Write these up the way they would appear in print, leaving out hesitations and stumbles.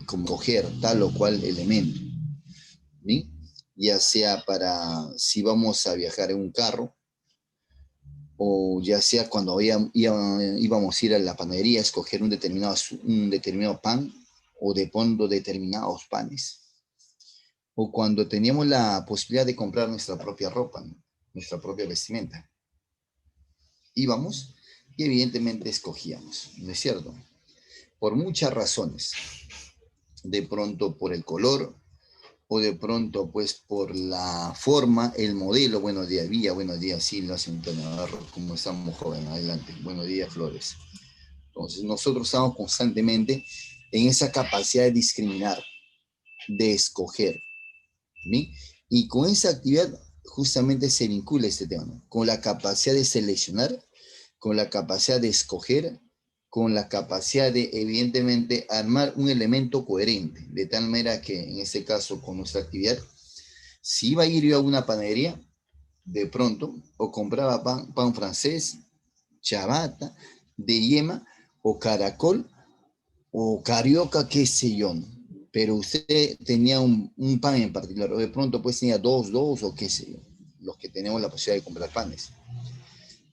como coger tal o cual elemento, ¿sí? Ya sea para si vamos a viajar en un carro, o ya sea cuando íbamos a ir a la panadería a escoger un determinado pan, o de pronto determinados panes, o cuando teníamos la posibilidad de comprar nuestra propia ropa, ¿no? Nuestra propia vestimenta. Íbamos y evidentemente escogíamos, ¿no es cierto? Por muchas razones, de pronto por el color, o de pronto pues por la forma, el modelo. Buenos días, Villa, buenos días, Silva, señorita Navarro, como estamos jóvenes, adelante, buenos días, Flores. Entonces nosotros estamos constantemente en esa capacidad de discriminar, de escoger, ¿sí? Y con esa actividad justamente se vincula este tema, ¿no? Con la capacidad de seleccionar, con la capacidad de escoger, con la capacidad de, evidentemente, armar un elemento coherente, de tal manera que, en este caso, con nuestra actividad, si iba a ir yo a una panadería, de pronto, o compraba pan francés, chabata, de yema, o caracol, o carioca, qué sé yo, ¿no? Pero usted tenía un pan en particular, o de pronto pues tenía dos, o qué sé yo, los que tenemos la posibilidad de comprar panes.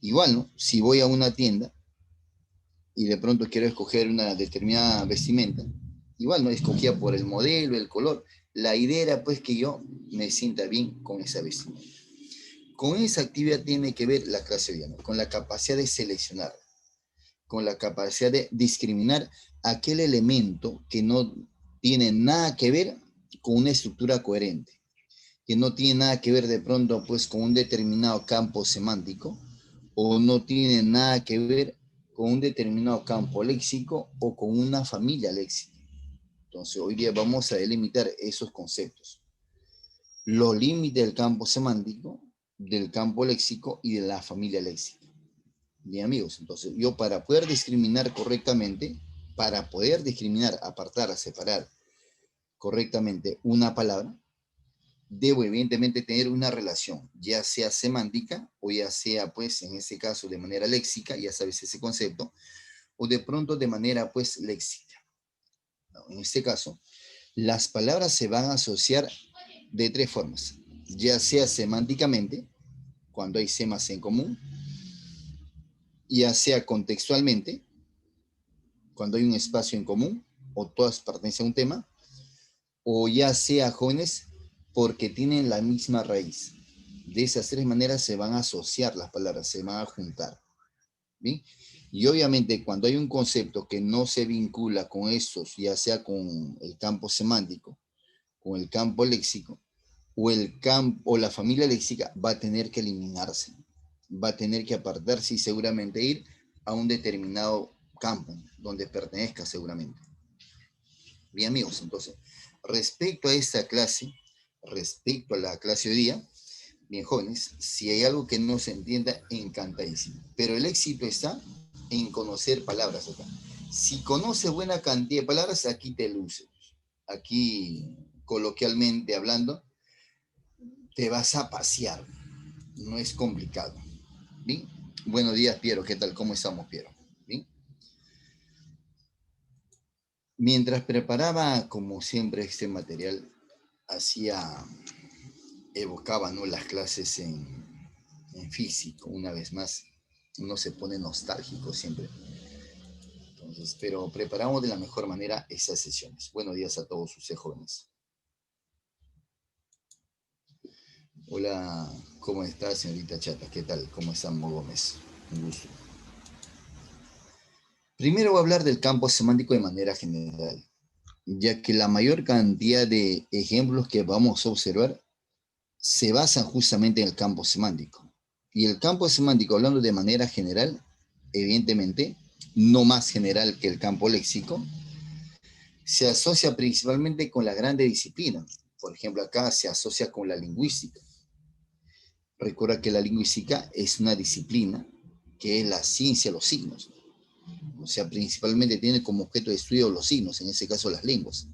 Igual, ¿no? Si voy a una tienda y de pronto quiero escoger una determinada vestimenta, igual no escogía por el modelo, el color. La idea era pues que yo me sienta bien con esa vestimenta. Con esa actividad tiene que ver la clase hoy, ¿no? Con la capacidad de seleccionar, con la capacidad de discriminar aquel elemento que no tiene nada que ver con una estructura coherente, que no tiene nada que ver de pronto pues con un determinado campo semántico, o no tiene nada que ver con un determinado campo léxico o con una familia léxica. Entonces, hoy día vamos a delimitar esos conceptos. Los límites del campo semántico, del campo léxico y de la familia léxica. Bien, amigos, entonces yo para poder discriminar correctamente, para poder discriminar, apartar, separar correctamente una palabra, debo evidentemente tener una relación, ya sea semántica o ya sea, pues, en este caso de manera léxica, ya sabes ese concepto, o de pronto de manera, pues, léxica. En este caso, las palabras se van a asociar de tres formas, ya sea semánticamente, cuando hay semas en común, ya sea contextualmente, cuando hay un espacio en común, o todas pertenecen a un tema, o ya sea, jóvenes, porque tienen la misma raíz. De esas tres maneras se van a asociar las palabras, se van a juntar. ¿Bien? Y obviamente cuando hay un concepto que no se vincula con estos, ya sea con el campo semántico, con el campo léxico, o la familia léxica, va a tener que eliminarse, va a tener que apartarse y seguramente ir a un determinado campo donde pertenezca seguramente. Bien, amigos, entonces, respecto a esta clase, respecto a la clase de hoy día, bien, jóvenes, si hay algo que no se entienda, encantadísimo. Pero el éxito está en conocer palabras acá. Si conoce buena cantidad de palabras, aquí te luces. Aquí, coloquialmente hablando, te vas a pasear. No es complicado. ¿Bien? Buenos días, Piero. ¿Qué tal? ¿Cómo estamos, Piero? ¿Bien? Mientras preparaba, como siempre, este material, evocaba, ¿no?, las clases en físico, una vez más. Uno se pone nostálgico siempre. Entonces, pero preparamos de la mejor manera esas sesiones. Buenos días a todos ustedes, jóvenes. Hola, ¿cómo está, señorita Chata? ¿Qué tal? ¿Cómo está, Mo Gómez? Un gusto. Primero voy a hablar del campo semántico de manera general, ya que la mayor cantidad de ejemplos que vamos a observar se basan justamente en el campo semántico. Y el campo semántico, hablando de manera general, evidentemente, no más general que el campo léxico, se asocia principalmente con las grandes disciplinas. Por ejemplo, acá se asocia con la lingüística. Recuerda que la lingüística es una disciplina que es la ciencia de los signos. O sea, principalmente tiene como objeto de estudio los signos, en ese caso las lenguas.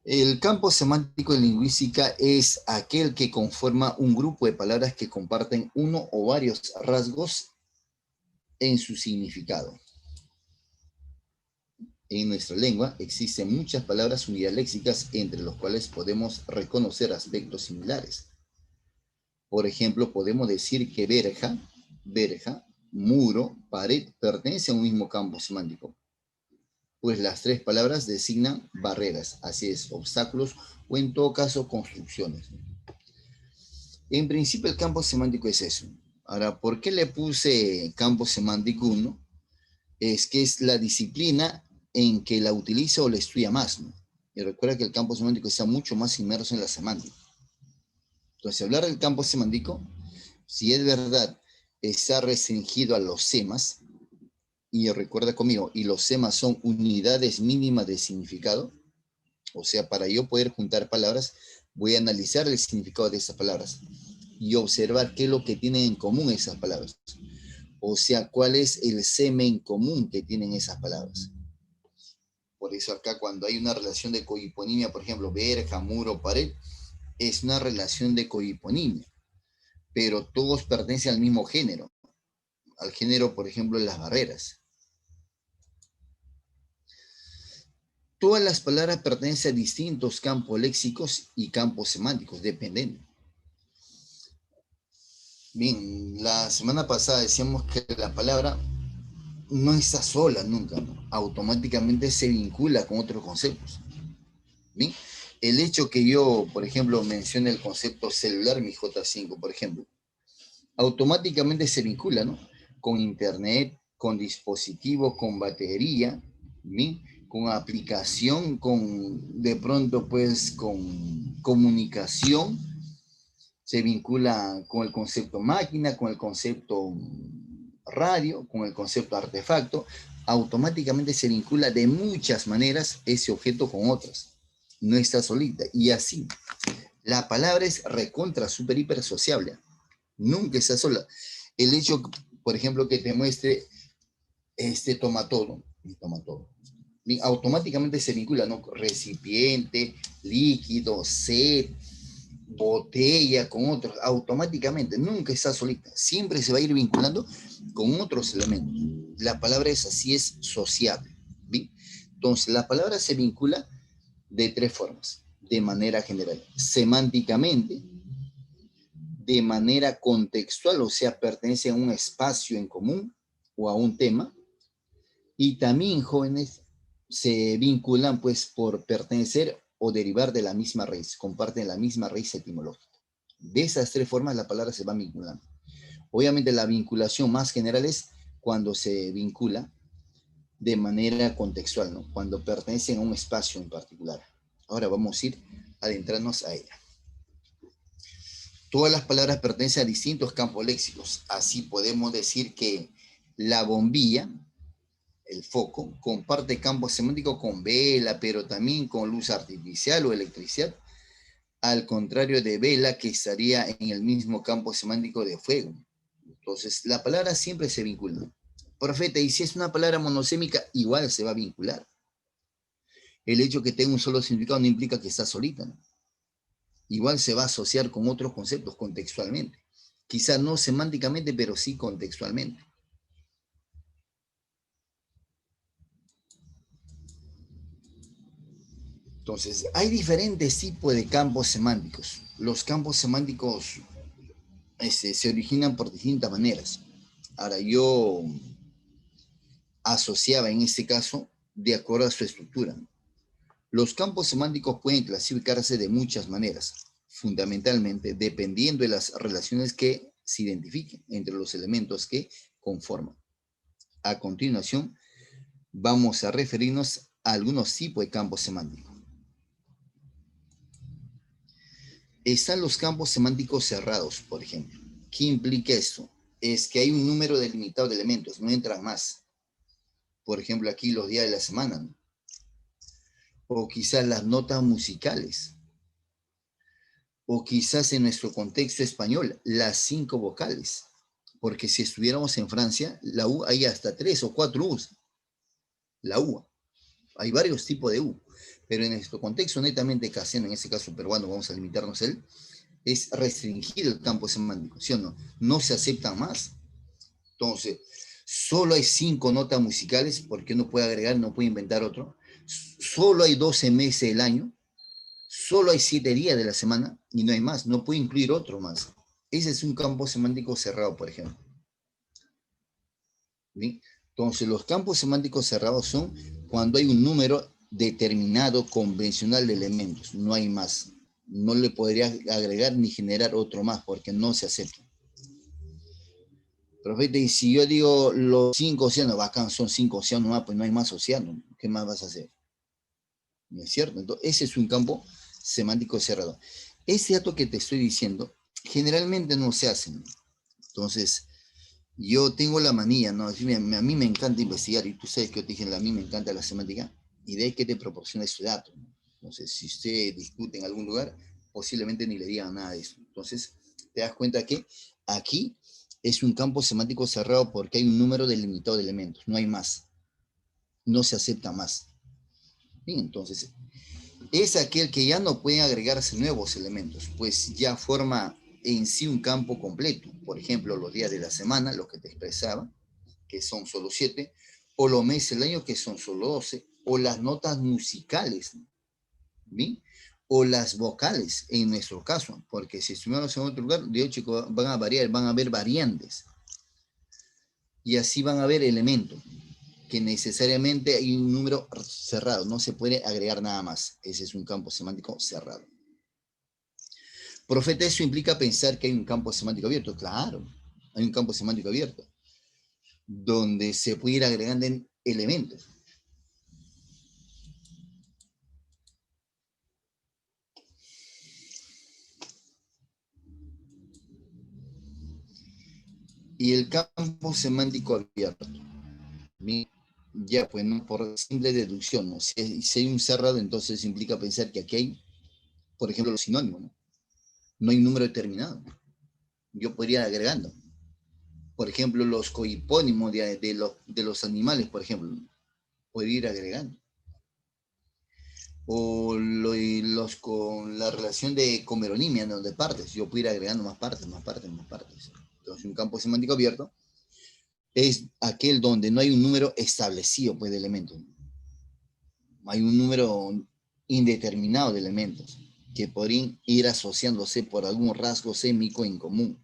El campo semántico de lingüística es aquel que conforma un grupo de palabras que comparten uno o varios rasgos en su significado. En nuestra lengua existen muchas palabras unidades léxicas entre los cuales podemos reconocer aspectos similares. Por ejemplo, podemos decir que verja, muro, pared pertenecen a un mismo campo semántico, pues las tres palabras designan barreras, así es, obstáculos o en todo caso construcciones. En principio el campo semántico es eso. Ahora, ¿por qué le puse campo semántico 1? Es que es la disciplina en que la utiliza o la estudia más, ¿no? Y recuerda que el campo semántico está mucho más inmerso en la semántica. Entonces, hablar del campo semántico, si es verdad, está restringido a los semas, y recuerda conmigo, y los semas son unidades mínimas de significado, o sea, para yo poder juntar palabras, voy a analizar el significado de esas palabras y observar qué es lo que tienen en común esas palabras. O sea, cuál es el semen común que tienen esas palabras. Por eso acá cuando hay una relación de cohiponimia, por ejemplo, verja, muro, pared, es una relación de cohiponimia, pero todos pertenecen al mismo género, al género, por ejemplo, de las barreras. Todas las palabras pertenecen a distintos campos léxicos y campos semánticos, dependiendo. Bien, la semana pasada decíamos que la palabra no está sola nunca, ¿no? Automáticamente se vincula con otros conceptos. Bien, el hecho que yo, por ejemplo, mencione el concepto celular, mi J5, por ejemplo, automáticamente se vincula, ¿no? Con internet, con dispositivo, con batería, ¿bien? Con aplicación, con de pronto pues con comunicación, se vincula con el concepto máquina, con el concepto radio, con el concepto artefacto, automáticamente se vincula de muchas maneras ese objeto con otras. No está solita. Y así, la palabra es recontra, super, hiper sociable. Nunca está sola. El hecho, por ejemplo, que te muestre toma todo, automáticamente se vincula, ¿no? Recipiente, líquido, set, botella, con otros, automáticamente, nunca está solita, siempre se va a ir vinculando con otros elementos. La palabra es así, es sociable, ¿bien? Entonces, la palabra se vincula de tres formas, de manera general, semánticamente, de manera contextual, o sea, pertenece a un espacio en común o a un tema, y también jóvenes se vinculan pues por pertenecer o derivar de la misma raíz, comparten la misma raíz etimológica. De esas tres formas la palabra se va vinculando. Obviamente la vinculación más general es cuando se vincula de manera contextual, ¿no? Cuando pertenecen a un espacio en particular. Ahora vamos a ir adentrarnos a ella. Todas las palabras pertenecen a distintos campos léxicos. Así podemos decir que la bombilla, el foco, comparte campo semántico con vela, pero también con luz artificial o electricidad, al contrario de vela, que estaría en el mismo campo semántico de fuego. Entonces, la palabra siempre se vincula. Profeta, y si es una palabra monosémica, igual se va a vincular. El hecho que tenga un solo significado no implica que está solita, ¿no? Igual se va a asociar con otros conceptos contextualmente. Quizá no semánticamente, pero sí contextualmente. Entonces, hay diferentes tipos de campos semánticos. Los campos semánticos se originan por distintas maneras. Ahora, yo asociaba en este caso de acuerdo a su estructura. Los campos semánticos pueden clasificarse de muchas maneras, fundamentalmente dependiendo de las relaciones que se identifiquen entre los elementos que conforman. A continuación, vamos a referirnos a algunos tipos de campos semánticos. Están los campos semánticos cerrados, por ejemplo. ¿Qué implica esto? Es que hay un número delimitado de elementos, no entran más. Por ejemplo, aquí los días de la semana, ¿no? O quizás las notas musicales, o quizás en nuestro contexto español, las 5 vocales, porque si estuviéramos en Francia, la U hay hasta 3 o 4 U's, la U, hay varios tipos de U, pero en nuestro contexto netamente castellano, en este caso peruano, vamos a limitarnos a él, es restringido el campo semántico, ¿sí o no? No se aceptan más. Entonces, Solo hay 5 notas musicales, porque no puede agregar, no puede inventar otro. Solo hay 12 meses del año, solo hay 7 días de la semana y no hay más, no puede incluir otro más. Ese es un campo semántico cerrado, por ejemplo. ¿Sí? Entonces, los campos semánticos cerrados son cuando hay un número determinado, convencional de elementos, no hay más. No le podría agregar ni generar otro más porque no se acepta. Profeta, y si yo digo los 5 océanos, bacán, son 5 océanos más, pues no hay más océanos, ¿qué más vas a hacer? ¿No es cierto? Entonces, ese es un campo semántico cerrado. Ese dato que te estoy diciendo, generalmente no se hace. Entonces, yo tengo la manía, ¿no? A mí me encanta investigar, y tú sabes que yo te dije, a mí me encanta la semántica, y de ahí que te proporciona ese dato. Entonces, si usted discute en algún lugar, posiblemente ni le digan nada de eso. Entonces, te das cuenta que aquí es un campo semántico cerrado porque hay un número delimitado de elementos, no hay más, no se acepta más. Bien, entonces, es aquel que ya no pueden agregarse nuevos elementos, pues ya forma en sí un campo completo. Por ejemplo, los días de la semana, lo que te expresaba, que son solo 7, o los meses del año, que son solo 12, o las notas musicales, ¿bien? O las vocales, en nuestro caso, porque si estuviéramos en otro lugar, de hecho van a variar, van a haber variantes, y así van a haber elementos, que necesariamente hay un número cerrado, no se puede agregar nada más. Ese es un campo semántico cerrado. Profeta, eso implica pensar que hay un campo semántico abierto. Claro, hay un campo semántico abierto, donde se puede ir agregando elementos. Y el campo semántico abierto, ya pues no por simple deducción, ¿no? Si hay un cerrado, entonces implica pensar que aquí hay, por ejemplo, los sinónimos, ¿no? No hay un número determinado. Yo podría ir agregando. Por ejemplo, los cohipónimos de los animales, por ejemplo, podría ir agregando. O los con la relación de comeronimia, ¿no? De partes. Yo puedo ir agregando más partes, más partes, más partes. Entonces, un campo semántico abierto es aquel donde no hay un número establecido, pues, de elementos. Hay un número indeterminado de elementos que podrían ir asociándose por algún rasgo sémico en común.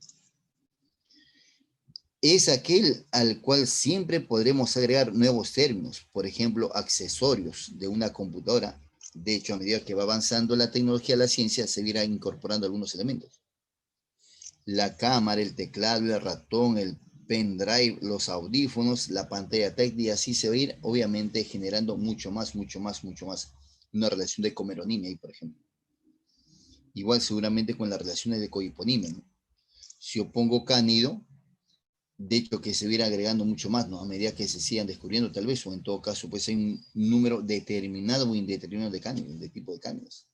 Es aquel al cual siempre podremos agregar nuevos términos, por ejemplo, accesorios de una computadora. De hecho, a medida que va avanzando la tecnología, la ciencia se irá incorporando algunos elementos. La cámara, el teclado, el ratón, el pendrive, los audífonos, la pantalla táctil, y así se va a ir, obviamente, generando mucho más, mucho más, mucho más. Una relación de comeronimia ahí, por ejemplo. Igual seguramente con las relaciones de cohiponimia, ¿no? Si yo pongo cánido, de hecho que se viera agregando mucho más, ¿no? A medida que se sigan descubriendo tal vez, o en todo caso, pues hay un número determinado o indeterminado de cánidos, de tipo de cánidos.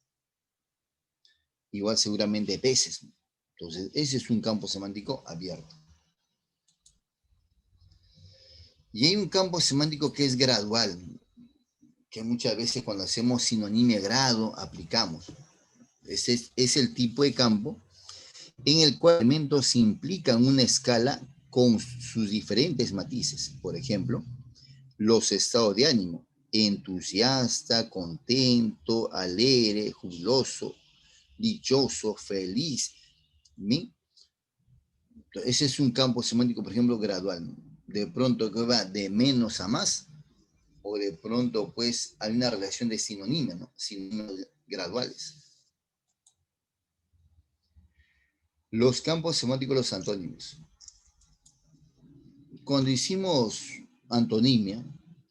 Igual seguramente peces, ¿no? Entonces, ese es un campo semántico abierto. Y hay un campo semántico que es gradual, que muchas veces cuando hacemos sinonimia grado aplicamos. Ese es el tipo de campo en el cual elementos implican una escala con sus diferentes matices. Por ejemplo, los estados de ánimo: entusiasta, contento, alegre, jubiloso, dichoso, feliz. ¿Sí? Ese es un campo semántico, por ejemplo, gradual. De pronto que va de menos a más, o de pronto pues hay una relación de sinonimia, ¿no? Sinónimos graduales. Los campos semánticos, los antónimos. Cuando hicimos antonimia,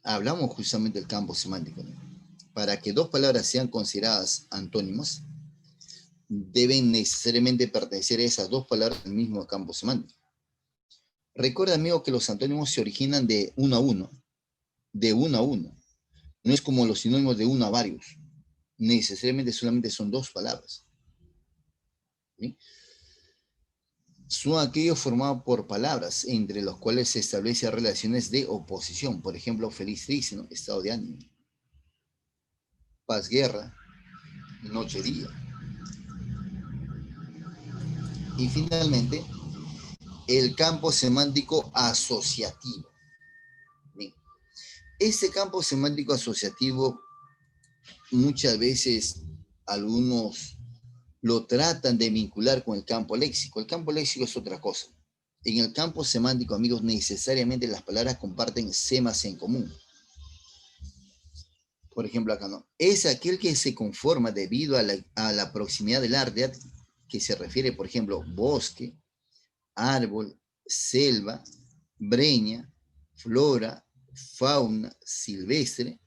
hablamos justamente del campo semántico, ¿no? Para que dos palabras sean consideradas antónimos, deben necesariamente pertenecer a esas dos palabras al mismo campo semántico. Recuerda, amigo, que los antónimos se originan de uno a uno, de uno a uno. No es como los sinónimos de uno a varios. Necesariamente solamente son dos palabras. ¿Sí? Son aquellos formados por palabras entre los cuales se establecen relaciones de oposición. Por ejemplo, feliz, triste, ¿no? Estado de ánimo. Paz, guerra, noche, día. Y finalmente, el campo semántico asociativo. Este campo semántico asociativo muchas veces algunos lo tratan de vincular con el campo léxico. El campo léxico es otra cosa. En el campo semántico, amigos, necesariamente las palabras comparten semas en común. Por ejemplo, acá no. Es aquel que se conforma debido a la proximidad del área, que se refiere, por ejemplo, bosque, árbol, selva, breña, flora, fauna, silvestre,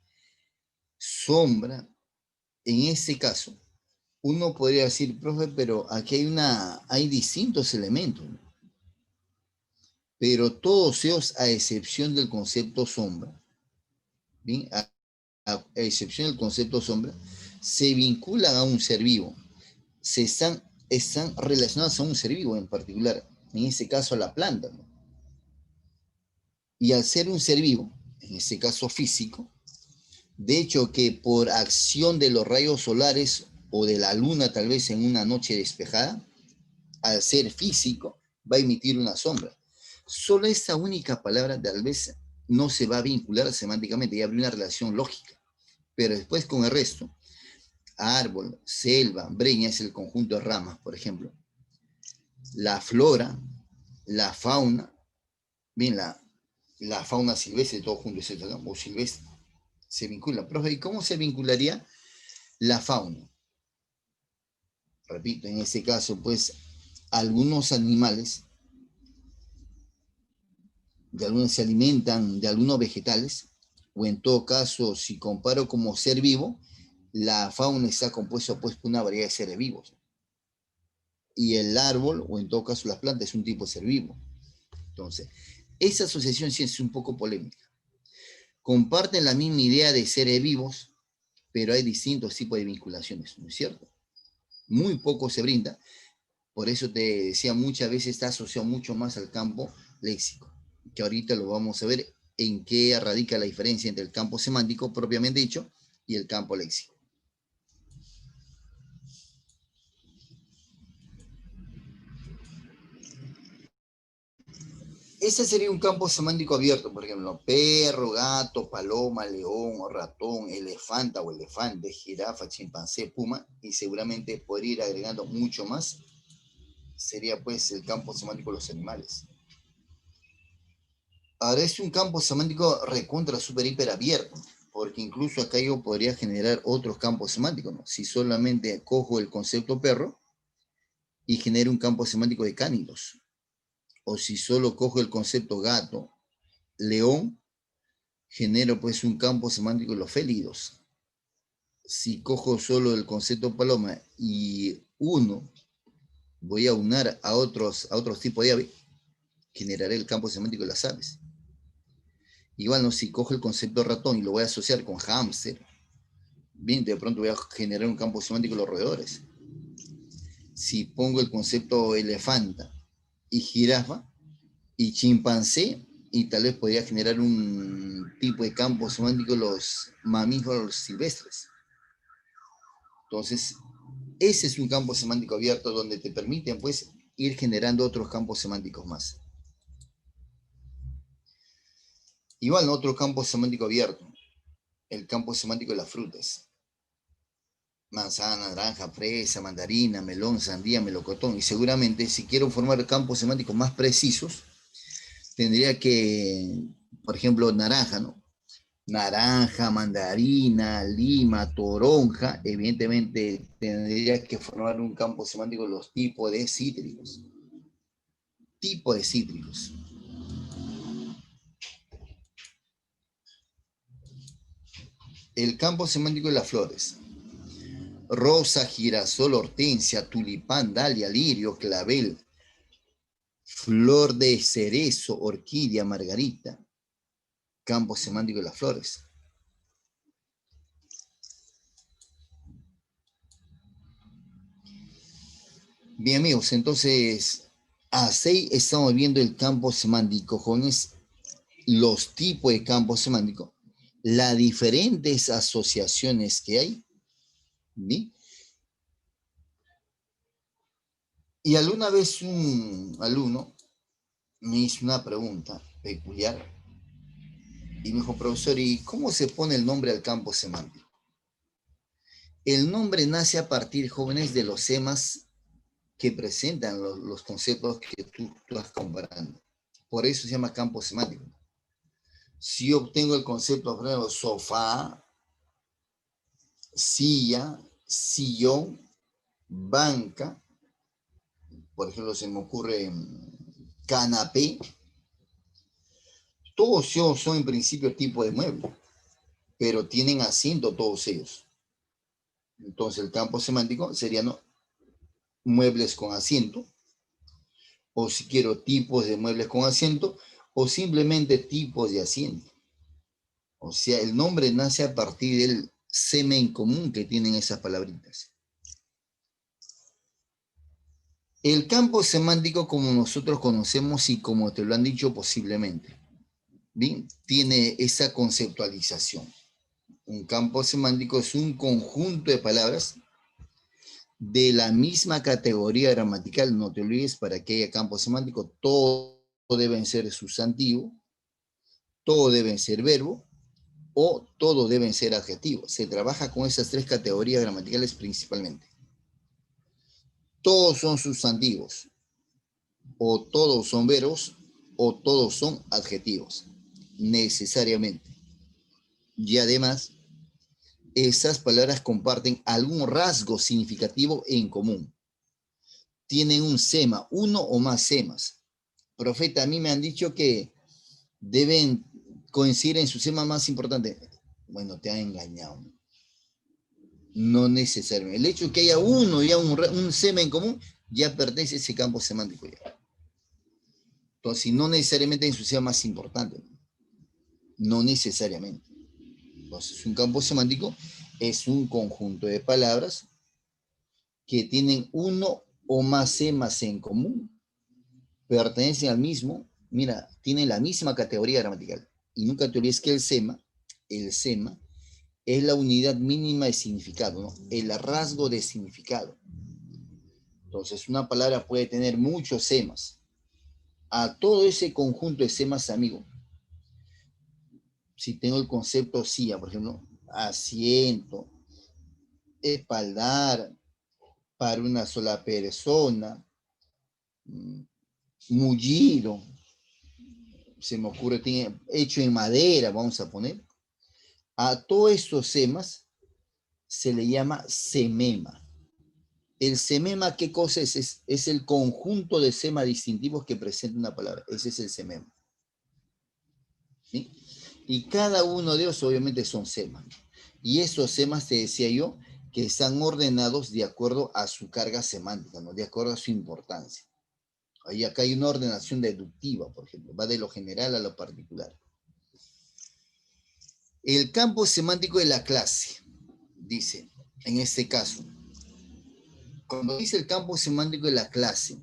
sombra. En ese caso, uno podría decir, profe, pero aquí hay distintos elementos, ¿no? Pero todos ellos, a excepción del concepto sombra, ¿bien? A excepción del concepto sombra, se vinculan a un ser vivo, están relacionados a un ser vivo en particular, en este caso a la planta, ¿no? Y al ser un ser vivo, en este caso físico, de hecho que por acción de los rayos solares o de la luna tal vez en una noche despejada, al ser físico, va a emitir una sombra. Solo esta única palabra tal vez no se va a vincular semánticamente, ya habría una relación lógica, pero después con el resto, árbol, selva, breña es el conjunto de ramas, por ejemplo. La flora, la fauna, bien, la fauna silvestre, todo junto, etcétera, o silvestre, se vincula. Profe, ¿y cómo se vincularía la fauna? Repito, en este caso, pues, algunos animales, de algunos se alimentan de algunos vegetales, o en todo caso, si comparo como ser vivo, la fauna está compuesta pues, por una variedad de seres vivos. Y el árbol, o en todo caso las plantas, es un tipo de ser vivo. Entonces, esa asociación sí es un poco polémica. Comparten la misma idea de seres vivos, pero hay distintos tipos de vinculaciones, ¿no es cierto? Muy poco se brinda. Por eso te decía, muchas veces está asociado mucho más al campo léxico, que ahorita lo vamos a ver en qué radica la diferencia entre el campo semántico propiamente dicho y el campo léxico. Ese sería un campo semántico abierto, por ejemplo, perro, gato, paloma, león, ratón, elefanta o elefante, jirafa, chimpancé, puma, y seguramente podría ir agregando mucho más. Sería pues el campo semántico de los animales. Ahora es un campo semántico recontra, super, hiper abierto, porque incluso acá yo podría generar otros campos semánticos, ¿no? Si solamente cojo el concepto perro y genero un campo semántico de cánidos, o si solo cojo el concepto gato, león, genero pues un campo semántico de los félidos. Si cojo solo el concepto paloma y voy a unar a otros tipos de ave, generaré el campo semántico de las aves. Igual, ¿no? Si cojo el concepto ratón y lo voy a asociar con hámster, bien, de pronto voy a generar un campo semántico de los roedores. Si pongo el concepto elefanta y jirafa y chimpancé, y tal vez podría generar un tipo de campo semántico de los mamíferos silvestres. Entonces, ese es un campo semántico abierto donde te permiten, pues, ir generando otros campos semánticos más. Igual, otro campo semántico abierto, el campo semántico de las frutas. Manzana, naranja, fresa, mandarina, melón, sandía, melocotón. Y seguramente si quiero formar campos semánticos más precisos, tendría que, por ejemplo, naranja, ¿no? Naranja, mandarina, lima, toronja. Evidentemente tendría que formar un campo semántico de los tipos de cítricos. Tipo de cítricos. El campo semántico de las flores. Rosa, girasol, hortensia, tulipán, dalia, lirio, clavel, flor de cerezo, orquídea, margarita. Campo semántico de las flores. Bien, amigos, entonces, así estamos viendo el campo semántico, jóvenes, los tipos de campo semántico, las diferentes asociaciones que hay, ¿sí? Y alguna vez un alumno me hizo una pregunta peculiar Y me dijo, profesor, ¿y cómo se pone el nombre al campo semántico? El nombre nace a partir, jóvenes, de los semas que presentan los conceptos que tú estás comparando. Por eso se llama campo semántico. Si yo obtengo el concepto, por ejemplo, sofá, silla, sillón, banca, por ejemplo, se me ocurre canapé, todos ellos son en principio tipo de mueble, pero tienen asiento todos ellos. Entonces el campo semántico sería, ¿no?, muebles con asiento, o si quiero tipos de muebles con asiento, o simplemente tipos de asiento. O sea, el nombre nace a partir del semen común que tienen esas palabritas. El campo semántico como nosotros conocemos y como te lo han dicho posiblemente, ¿bien?, tiene esa conceptualización. Un campo semántico es un conjunto de palabras de la misma categoría gramatical. No te olvides, para que haya campo semántico, todo deben ser sustantivo, todo deben ser verbo, o todo deben ser adjetivos. Se trabaja con esas tres categorías gramaticales principalmente. Todos son sustantivos, o todos son verbos, o todos son adjetivos, necesariamente. Y además, esas palabras comparten algún rasgo significativo en común. Tienen un sema, uno o más semas. Profeta, a mí me han dicho que deben coincidir en su sema más importante. Bueno, te han engañado. No necesariamente. El hecho de que haya uno, ya un sema en común, ya pertenece a ese campo semántico. Ya. Entonces, no necesariamente en su sema más importante. No necesariamente. Entonces, un campo semántico es un conjunto de palabras que tienen uno o más semas en común, pertenecen al mismo, mira, tienen la misma categoría gramatical. Y nunca te olvides que el sema es la unidad mínima de significado, ¿no?, el rasgo de significado. Entonces, una palabra puede tener muchos semas. A todo ese conjunto de semas, amigo, si tengo el concepto silla, por ejemplo, asiento, espaldar, para una sola persona, mullido, se me ocurre, tiene, hecho en madera, vamos a poner. A todos estos semas se le llama semema. El semema, ¿qué cosa es? Es el conjunto de semas distintivos que presenta una palabra. Ese es el semema. ¿Sí? Y cada uno de ellos obviamente son semas. Y esos semas, te decía yo, que están ordenados de acuerdo a su carga semántica, ¿no?, de acuerdo a su importancia. Ahí acá hay una ordenación deductiva, por ejemplo, va de lo general a lo particular. El campo semántico de la clase, dice, en este caso, cuando dice el campo semántico de la clase,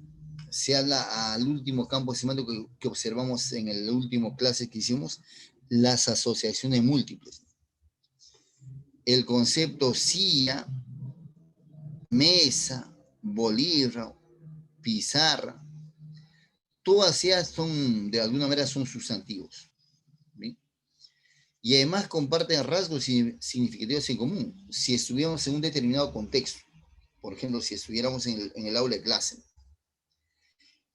se habla al último campo semántico que observamos en el último clase que hicimos, las asociaciones múltiples. El concepto silla, mesa, bolígrafo, pizarra, todas ellas son, de alguna manera, son sustantivos. ¿Bien? Y además comparten rasgos significativos en común. Si estuviéramos en un determinado contexto, por ejemplo, si estuviéramos en el aula de clase,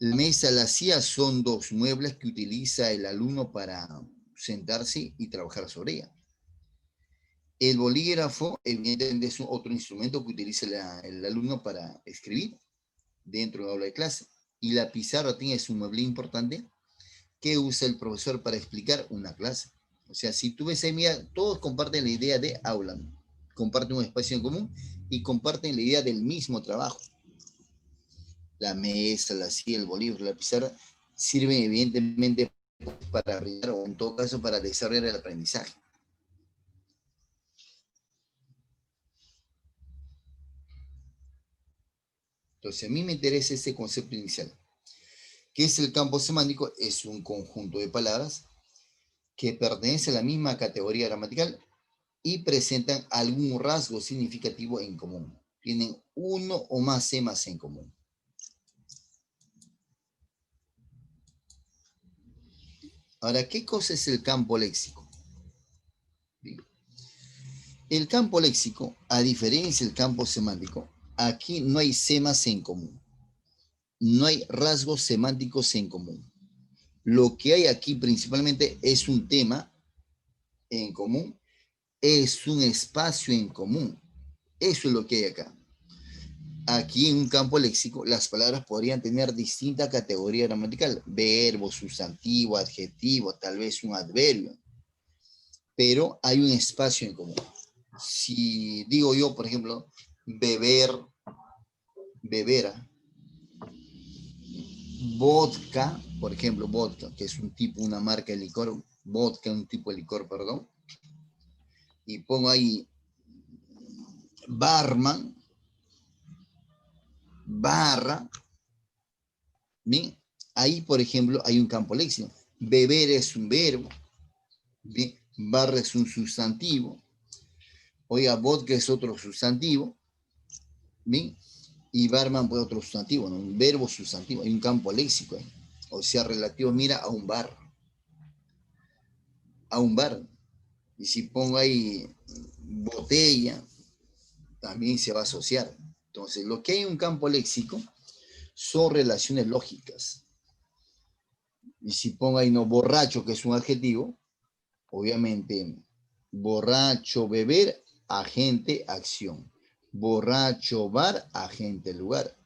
la mesa, la silla son dos muebles que utiliza el alumno para sentarse y trabajar sobre ella. El bolígrafo, evidentemente, es otro instrumento que utiliza el alumno para escribir dentro del aula de clase. Y la pizarra tiene un mueble importante que usa el profesor para explicar una clase. O sea, si tú ves ahí, mira, todos comparten la idea de aula, comparten un espacio en común y comparten la idea del mismo trabajo. La mesa, la silla, el bolígrafo, la pizarra sirven evidentemente para brindar, o en todo caso para desarrollar el aprendizaje. Entonces, a mí me interesa ese concepto inicial. ¿Qué es el campo semántico? Es un conjunto de palabras que pertenecen a la misma categoría gramatical y presentan algún rasgo significativo en común. Tienen uno o más semas en común. Ahora, ¿qué cosa es el campo léxico? El campo léxico, a diferencia del campo semántico, aquí no hay semas en común. No hay rasgos semánticos en común. Lo que hay aquí principalmente es un tema en común, es un espacio en común. Eso es lo que hay acá. Aquí en un campo léxico, las palabras podrían tener distinta categoría gramatical, verbo, sustantivo, adjetivo, tal vez un adverbio, pero hay un espacio en común. Si digo yo, por ejemplo, beber, bebera, vodka, por ejemplo, vodka, que es un tipo, una marca de licor, vodka, un tipo de licor, perdón, y pongo ahí barman, barra, bien, ahí, por ejemplo, hay un campo léxico. Beber es un verbo, bien, barra es un sustantivo, oiga, vodka es otro sustantivo, bien, y barman pues otro sustantivo, ¿no? Un verbo sustantivo, hay un campo léxico ahí. O sea, relativo, mira, a un bar. A un bar. Y si pongo ahí botella, también se va a asociar. Entonces, lo que hay en un campo léxico son relaciones lógicas. Y si pongo ahí no borracho, que es un adjetivo, obviamente, borracho, beber, agente, acción. Borracho, bar, agente, lugar.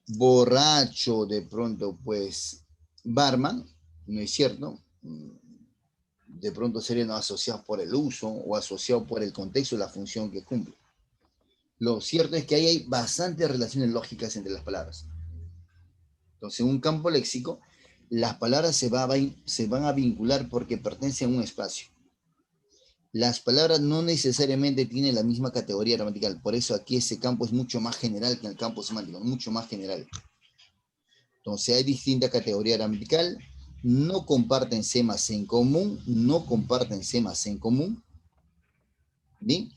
Borracho, de pronto, pues, barman, ¿no es cierto? De pronto serían asociados por el uso o asociados por el contexto y la función que cumple. Lo cierto es que ahí hay bastantes relaciones lógicas entre las palabras. Entonces, en un campo léxico, las palabras se van a vincular porque pertenecen a un espacio. Las palabras no necesariamente tienen la misma categoría gramatical, por eso aquí ese campo es mucho más general que el campo semántico, mucho más general. Entonces hay distinta categoría gramatical, no comparten semas en común, no comparten semas en común, ¿bien?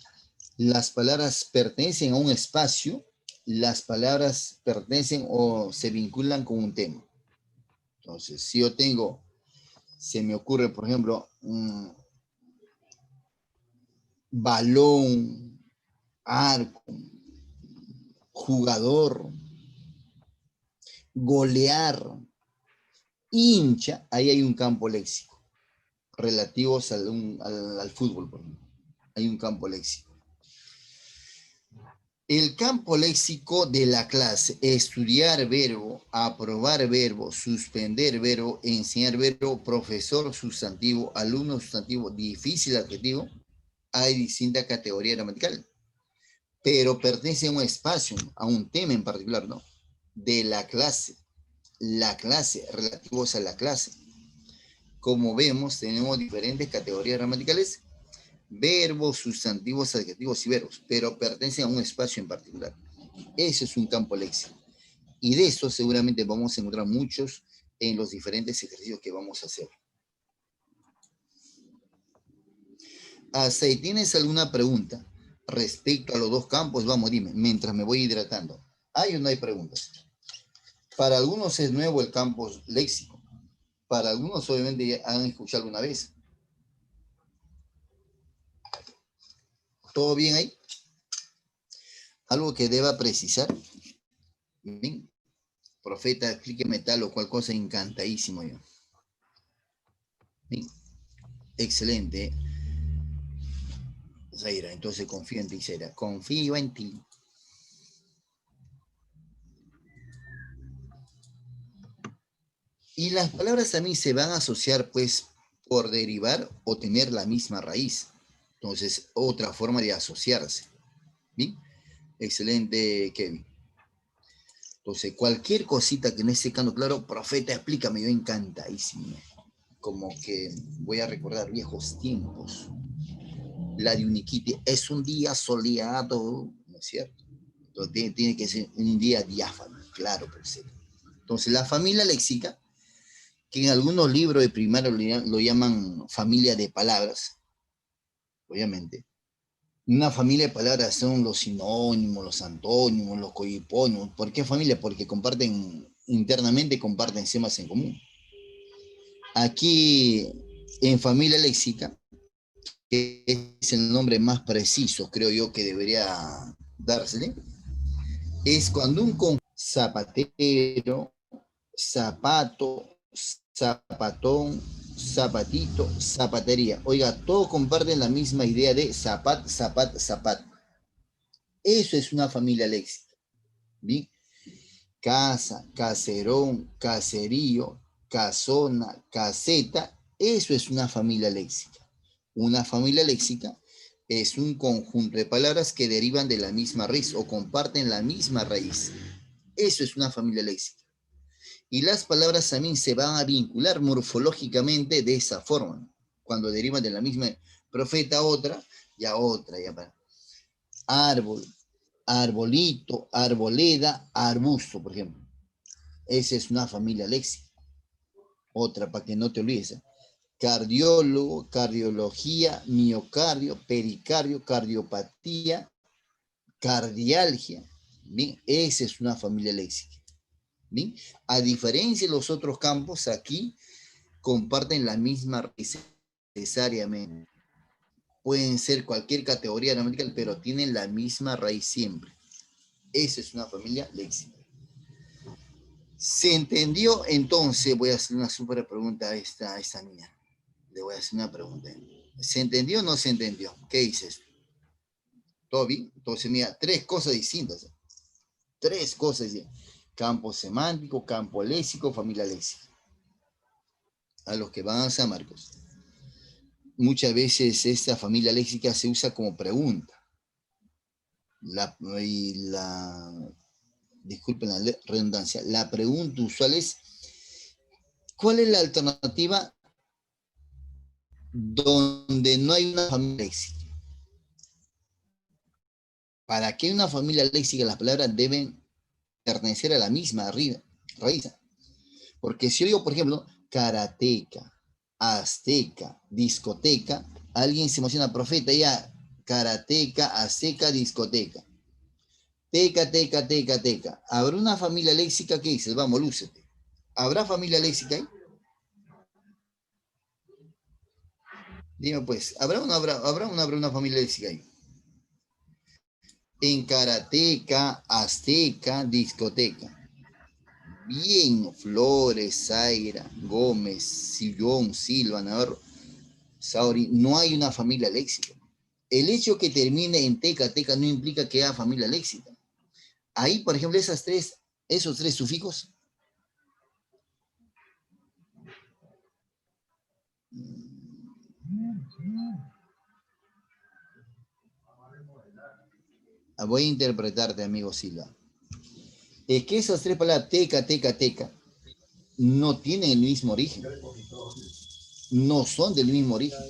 Las palabras pertenecen a un espacio, las palabras pertenecen o se vinculan con un tema. Entonces, si yo tengo, se me ocurre, por ejemplo, balón, arco, jugador, golear, hincha, ahí hay un campo léxico, relativos al fútbol, por ejemplo. Hay un campo léxico. El campo léxico de la clase, estudiar verbo, aprobar verbo, suspender verbo, enseñar verbo, profesor sustantivo, alumno sustantivo, difícil adjetivo, hay distinta categoría gramatical, pero pertenece a un espacio, a un tema en particular, ¿no? De la clase, relativos a la clase. Como vemos, tenemos diferentes categorías gramaticales, verbos, sustantivos, adjetivos y verbos, pero pertenecen a un espacio en particular. Eso es un campo léxico. Y de eso seguramente vamos a encontrar muchos en los diferentes ejercicios que vamos a hacer. Hasta ahí, ¿tienes alguna pregunta respecto a los dos campos? Vamos, dime, mientras me voy hidratando. ¿Hay o no hay preguntas? Para algunos es nuevo el campo léxico. Para algunos obviamente ya han escuchado alguna vez. ¿Todo bien ahí? ¿Algo que deba precisar? Bien. Profeta, explíqueme tal o cual cosa, encantadísimo yo. Bien. Excelente. Zaira, entonces confío en ti, Zaira. Confío en ti. Y las palabras también se van a asociar, pues, por derivar o tener la misma raíz. Entonces, otra forma de asociarse. ¿Bien? Excelente, Kevin. Entonces, cualquier cosita que no esté quedando claro, profeta, explícame, yo encantadísimo. Como que voy a recordar viejos tiempos. La de Uniquiti es un día soleado, ¿no es cierto? Entonces, tiene que ser un día diáfano, claro, perfecto. Entonces, la familia léxica, que en algunos libros de primaria lo llaman familia de palabras, obviamente. Una familia de palabras son los sinónimos, los antónimos, los cohipónimos. ¿Por qué familia? Porque internamente comparten semas en común. Aquí, en familia léxica, que es el nombre más preciso, creo yo, que debería dársele, es cuando un conjunto zapatero, zapato, zapatón, zapatito, zapatería. Oiga, todos comparten la misma idea de zapat, zapat, zapat. Eso es una familia léxica. ¿Bien? Casa, caserón, caserío, casona, caseta. Eso es una familia léxica. Una familia léxica es un conjunto de palabras que derivan de la misma raíz o comparten la misma raíz. Eso es una familia léxica. Y las palabras también se van a vincular morfológicamente de esa forma. Cuando derivan de la misma profeta a otra, ya otra, ya para. Árbol, arbolito, arboleda, arbusto, por ejemplo. Esa es una familia léxica. Otra, para que no te olvides. Cardiólogo, cardiología, miocardio, pericardio, cardiopatía, cardialgia. Bien, esa es una familia léxica. Bien, a diferencia de los otros campos, aquí comparten la misma raíz necesariamente. Pueden ser cualquier categoría gramatical, pero tienen la misma raíz siempre. Esa es una familia léxica. ¿Se entendió? Entonces voy a hacer una súper pregunta a esta niña. Le voy a hacer una pregunta. ¿Se entendió o no se entendió? ¿Qué dices? ¿Todo bien? Entonces, mira, tres cosas distintas. Tres cosas distintas. Campo semántico, campo léxico, familia léxica. A los que van a San Marcos. Muchas veces esta familia léxica se usa como pregunta. Disculpen la redundancia, la pregunta usual es, ¿cuál es la alternativa donde no hay una familia léxica? Para que una familia léxica las palabras deben pertenecer a la misma raíz. Porque si yo digo, por ejemplo, karateca, azteca, discoteca, alguien se emociona, profeta, ya, karateca, azteca, discoteca. Teca, teca, teca, teca. ¿Habrá una familia léxica? ¿Qué dices? Vamos, lúcete. ¿Habrá familia léxica ahí? Dime pues, ¿habrá una familia léxica ahí? En karateca, azteca, discoteca. Bien, Flores, Zaira, Gómez, Sillón, Silva, Navarro, Sauri, no hay una familia léxica. El hecho que termine en teca, teca no implica que haya familia léxica. Ahí, por ejemplo, esos tres sufijos. Voy a interpretarte, amigo Silva. Es que esas tres palabras, teca, teca, teca, no tienen el mismo origen. No son del mismo origen.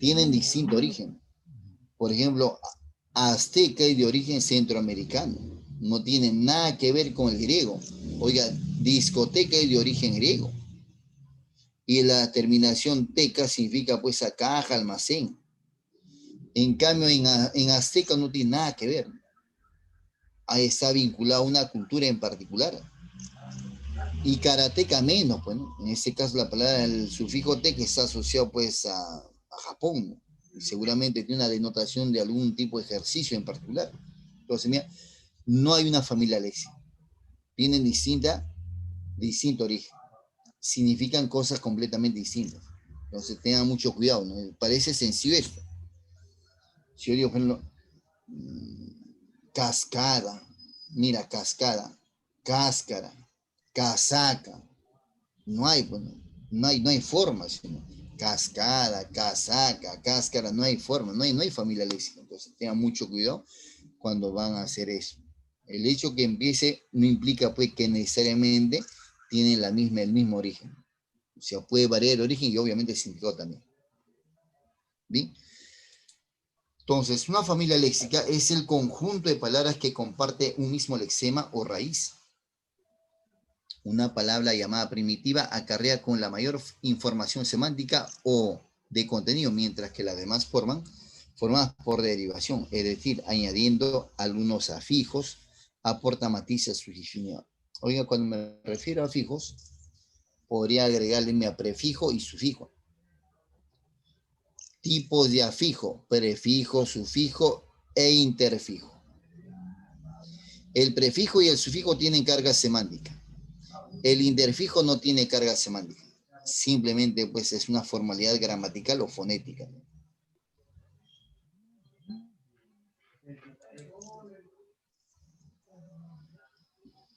Tienen distinto origen. Por ejemplo, azteca es de origen centroamericano. No tiene nada que ver con el griego. Oiga, discoteca es de origen griego. Y la terminación teca significa pues a caja, almacén. En cambio, en azteca no tiene nada que ver. Ahí está vinculado a una cultura en particular. Y karateca menos, pues, ¿no? En este caso la palabra, el sufijo teca está asociado pues a Japón, ¿no? Y seguramente tiene una denotación de algún tipo de ejercicio en particular. Entonces, mira, no hay una familia léxica. Tienen distinto origen. Significan cosas completamente distintas. Entonces tengan mucho cuidado, ¿no? Parece sencillo esto. Si yo digo, por ejemplo, cascada, mira, cascada, cáscara, casaca, no hay, bueno, no hay forma, sino cascada, casaca, cáscara, no hay forma, no hay familia léxica. Entonces tengan mucho cuidado cuando van a hacer eso. El hecho que empiece no implica pues que necesariamente tienen el mismo origen. O sea, puede variar el origen y obviamente el significado también. ¿Bien? Entonces, una familia léxica es el conjunto de palabras que comparte un mismo lexema o raíz. Una palabra llamada primitiva acarrea con la mayor información semántica o de contenido, mientras que las demás formadas por derivación, es decir, añadiendo algunos afijos, aporta matices a su definición. Oiga, cuando me refiero a afijos, podría agregarle a prefijo y sufijo. Tipos de afijo, prefijo, sufijo e interfijo. El prefijo y el sufijo tienen carga semántica. El interfijo no tiene carga semántica. Simplemente pues es una formalidad gramatical o fonética.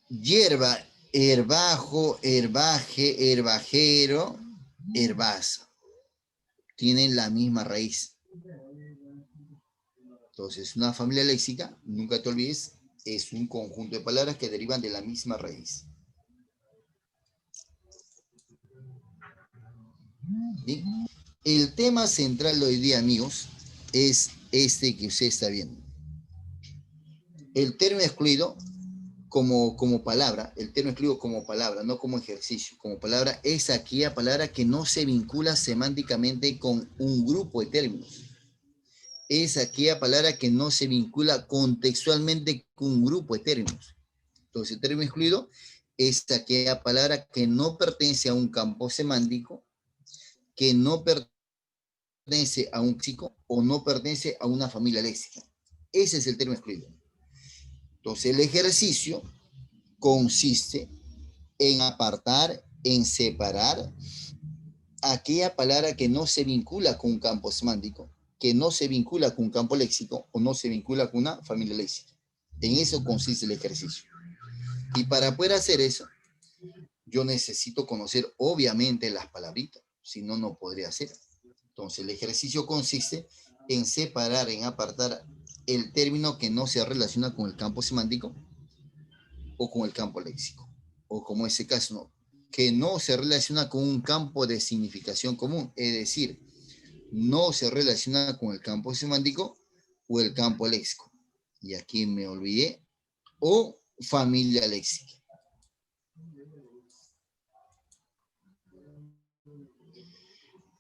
Hierba, herbajo, herbaje, herbajero, herbaza. Tienen la misma raíz. Entonces, una familia léxica, nunca te olvides, es un conjunto de palabras que derivan de la misma raíz. ¿Bien? El tema central de hoy día, amigos, es este que usted está viendo. El término excluido como palabra, el término excluido como palabra, no como ejercicio, como palabra, es aquella palabra que no se vincula semánticamente con un grupo de términos. Es aquella palabra que no se vincula contextualmente con un grupo de términos. Entonces, el término excluido es aquella palabra que no pertenece a un campo semántico, que no pertenece a un léxico o no pertenece a una familia léxica. Ese es el término excluido. Entonces, el ejercicio consiste en apartar, en separar aquella palabra que no se vincula con un campo semántico, que no se vincula con un campo léxico o no se vincula con una familia léxica. En eso consiste el ejercicio. Y para poder hacer eso, yo necesito conocer obviamente las palabritas, si no, no podría hacer. Entonces, el ejercicio consiste en separar, en apartar el término que no se relaciona con el campo semántico o con el campo léxico, o como ese caso, ¿no? Que no se relaciona con un campo de significación común, es decir, no se relaciona con el campo semántico o el campo léxico. Y aquí me olvidé, o familia léxica.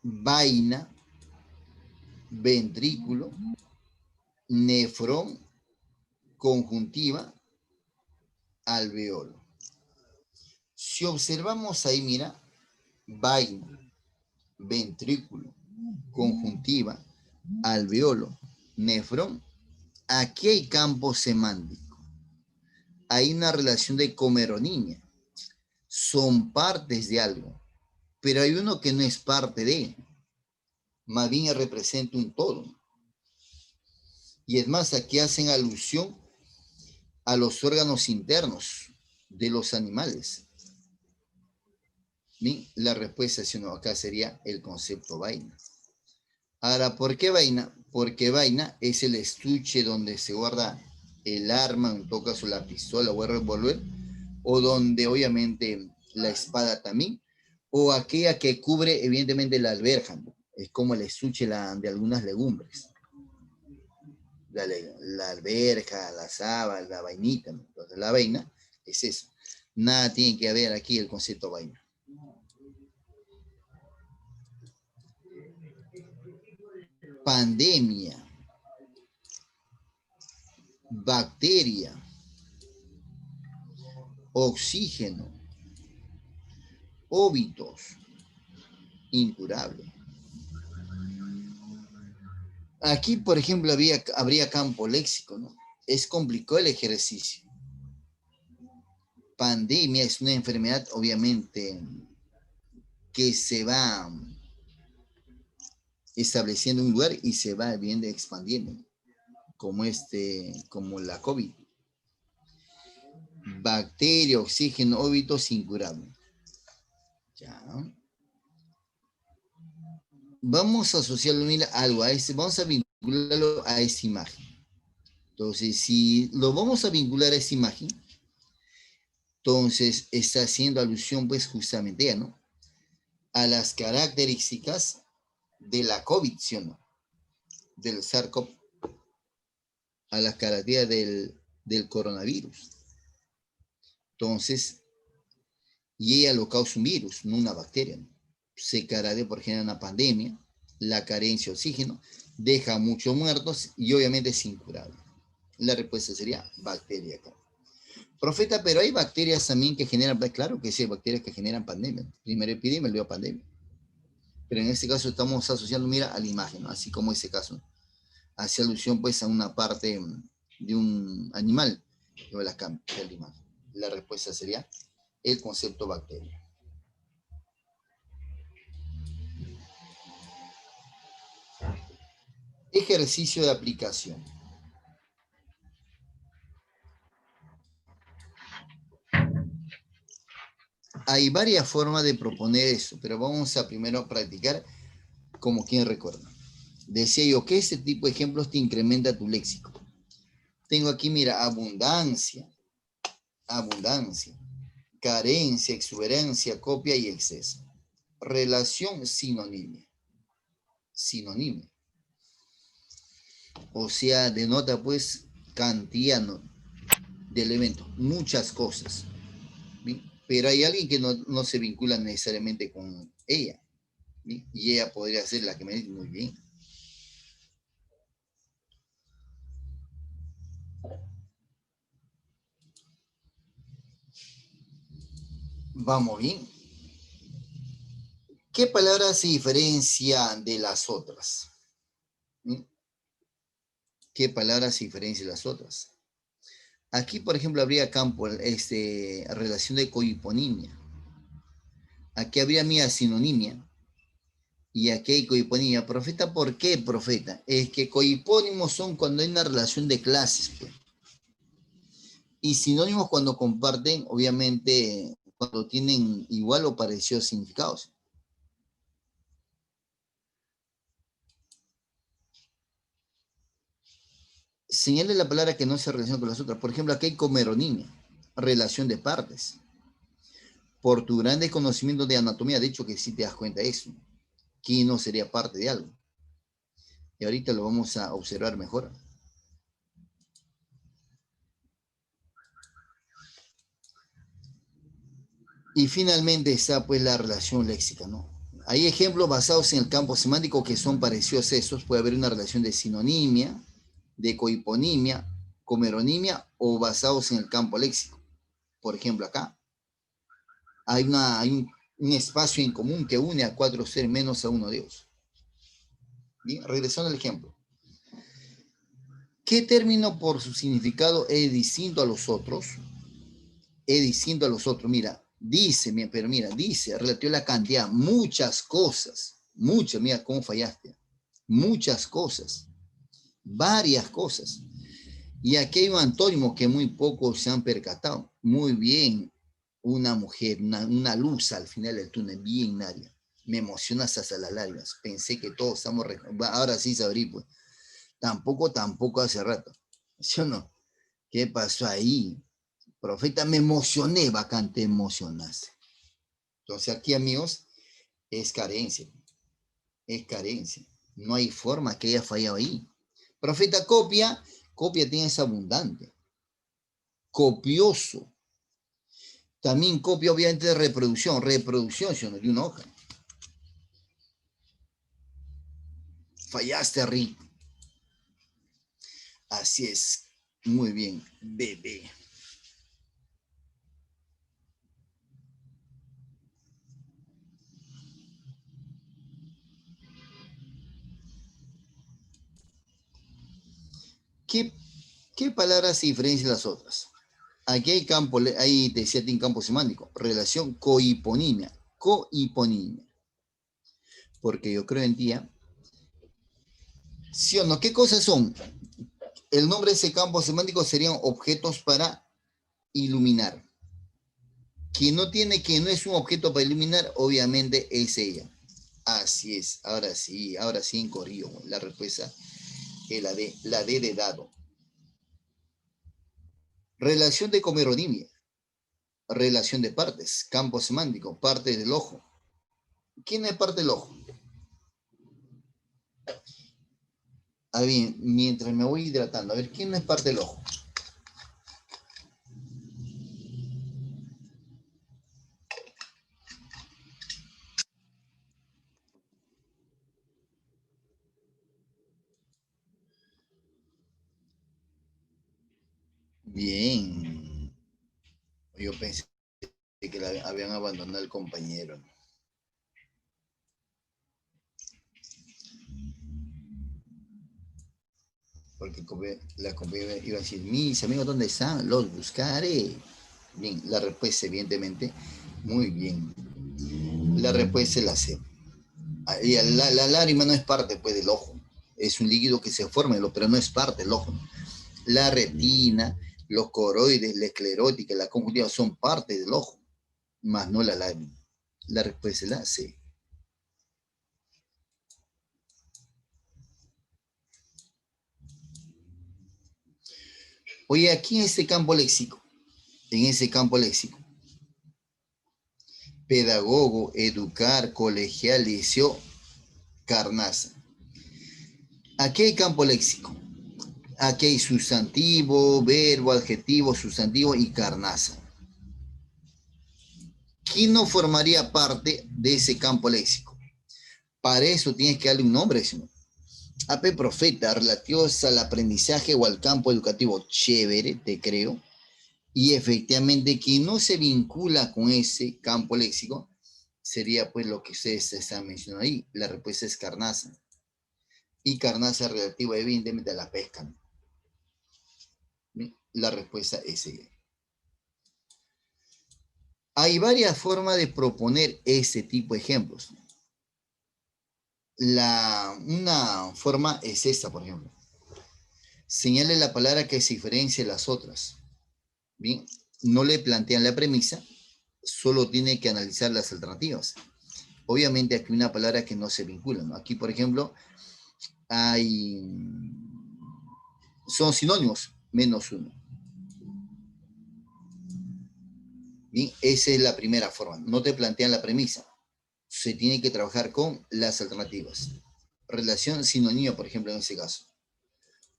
Vaina, ventrículo, nefrón, conjuntiva, alveolo. Si observamos ahí, mira, vaina, ventrículo, conjuntiva, alveolo, nefrón, aquí hay campo semántico. Hay una relación de comeronimia. Son partes de algo, pero hay uno que no es parte de, más bien representa un todo. Y es más, aquí hacen alusión a los órganos internos de los animales. Bien, la respuesta si no, acá sería el concepto vaina. Ahora, ¿por qué vaina? Porque vaina es el estuche donde se guarda el arma, en todo caso la pistola o el revólver, o donde obviamente la espada también, o aquella que cubre evidentemente la alberja, ¿no? Es como el estuche de algunas legumbres. La alberja, la saba, la vainita, ¿no? Entonces la vaina es eso. Nada tiene que ver aquí el concepto vaina. Pandemia, bacteria, oxígeno, óbitos, incurable. Aquí, por ejemplo, habría campo léxico, ¿no? Es complicado el ejercicio. Pandemia es una enfermedad, obviamente, que se va estableciendo en un lugar y se va viendo expandiendo, como la COVID. Bacteria, oxígeno, óbitos, incurable. Ya. Vamos a asociarlo, mira, algo a vamos a vincularlo a esta imagen. Entonces, si lo vamos a vincular a esta imagen, entonces está haciendo alusión, pues, justamente ya, ¿no? A las características de la COVID, ¿sí o no? Del SARS-CoV, a las características del coronavirus. Entonces, y ella lo causa un virus, no una bacteria, ¿no? Se caracteriza por generar una pandemia, la carencia de oxígeno, deja muchos muertos y obviamente es incurable. La respuesta sería bacteria acá. Profeta, pero hay bacterias también que generan, claro que sí, hay bacterias que generan pandemia. Primera epidemia, luego pandemia. pero en este caso estamos asociando, mira, a la imagen, ¿no? Así como ese caso. Hace alusión pues a una parte de un animal que la cambia de la imagen. La respuesta sería el concepto bacteria. Ejercicio de aplicación. Hay varias formas de proponer eso, pero vamos a primero practicar como quien recuerda. Decía yo que este tipo de ejemplos te incrementa tu léxico. Tengo aquí, mira, abundancia, abundancia, carencia, exuberancia, copia y exceso. Relación sinonimia. Sinonimia. O sea, denota pues cantidad de elementos, muchas cosas. ¿Bien? Pero hay alguien que no se vincula necesariamente con ella. ¿Bien? Y ella podría ser la que me dice muy bien. Vamos bien. ¿Qué palabra se diferencia de las otras? ¿Bien? ¿Qué palabra se diferencia de las otras? Aquí, por ejemplo, habría campo, relación de cohiponimia. Aquí habría mía sinonimia. Y aquí hay cohiponimia. Profeta, ¿por qué profeta? Es que cohipónimos son cuando hay una relación de clases, pues. Y sinónimos cuando comparten, obviamente, cuando tienen igual o parecidos significados. Señale la palabra que no se relaciona con las otras. Por ejemplo, aquí hay comeronimia, relación de partes. Por tu grande conocimiento de anatomía, de hecho que sí te das cuenta de eso, que no sería parte de algo. Y ahorita lo vamos a observar mejor. Y finalmente está pues la relación léxica, ¿no? Hay ejemplos basados en el campo semántico que son parecidos a esos. Puede haber una relación de sinonimia, de cohiponimia, comeronimia o basados en el campo léxico. Por ejemplo, acá hay un espacio en común que une a cuatro seres menos a uno de ellos. Bien, regresando al ejemplo. ¿Qué término por su significado es distinto a los otros? Es distinto a los otros. Mira, dice, pero mira, dice, relativo a la cantidad, muchas cosas, muchas, mira cómo fallaste, muchas cosas, varias cosas. Y aquí hay un antónimo que muy pocos se han percatado. Muy bien, una mujer, una luz al final del túnel, bien Nadia. Me emocionas hasta las lágrimas. Pensé que todos estamos, ahora sí sabrí, pues. Tampoco hace rato. ¿Sí o no? ¿Qué pasó ahí? Profeta, me emocioné, bacán, te emocionaste. Entonces aquí, amigos, es carencia. Es carencia. No hay forma que haya fallado ahí. Profeta, copia tienes abundante. Copioso. También copia, obviamente, de reproducción, si no, de una hoja. Fallaste, Rick. Así es. Muy bien, bebé. ¿Qué, qué palabras se diferencian de las otras? Aquí hay campo, ahí te decía un campo semántico. Relación cohiponimia. Cohiponimia. Porque yo creo en ti. ¿Sí o no? ¿Qué cosas son? El nombre de ese campo semántico serían objetos para iluminar. Que no es un objeto para iluminar, obviamente es ella. Así es, ahora sí incorrió. La respuesta es la D de dado. Relación de comeronimia, relación de partes, campo semántico, parte del ojo. ¿Quién es parte del ojo? A ver, mientras me voy hidratando, a ver, ¿quién no es parte del ojo? Bien. Yo pensé que la habían abandonado el compañero. Porque la compañera iba a decir, mis amigos, ¿dónde están? Los buscaré. Bien, la respuesta, evidentemente, muy bien. La respuesta es la C. Y la lágrima no es parte, pues, del ojo. Es un líquido que se forma, pero no es parte del ojo. La retina, los coroides, la esclerótica, la conjuntiva son parte del ojo, más no la lágrima. La respuesta es la C. Oye, aquí en este campo léxico, pedagogo, educar, colegial, liceo, carnaza. Aquí hay campo léxico. Aquí hay sustantivo, verbo, adjetivo, sustantivo y carnaza. ¿Quién no formaría parte de ese campo léxico? Para eso tienes que darle un nombre, ¿no? AP Profeta, relativos al aprendizaje o al campo educativo, chévere, te creo. Y efectivamente, quien no se vincula con ese campo léxico sería pues lo que ustedes están mencionando ahí. La respuesta es carnaza. Y carnaza relativa evidentemente a la pesca, ¿no? La respuesta es ella. Hay varias formas de proponer este tipo de ejemplos. Una forma es esta, por ejemplo. Señale la palabra que se diferencia de las otras. Bien, no le plantean la premisa, solo tiene que analizar las alternativas. Obviamente aquí una palabra que no se vincula, ¿no? Aquí, por ejemplo, son sinónimos, menos uno. Bien, esa es la primera forma. No te plantean la premisa. Se tiene que trabajar con las alternativas. Relación sinónimo, por ejemplo, en ese caso.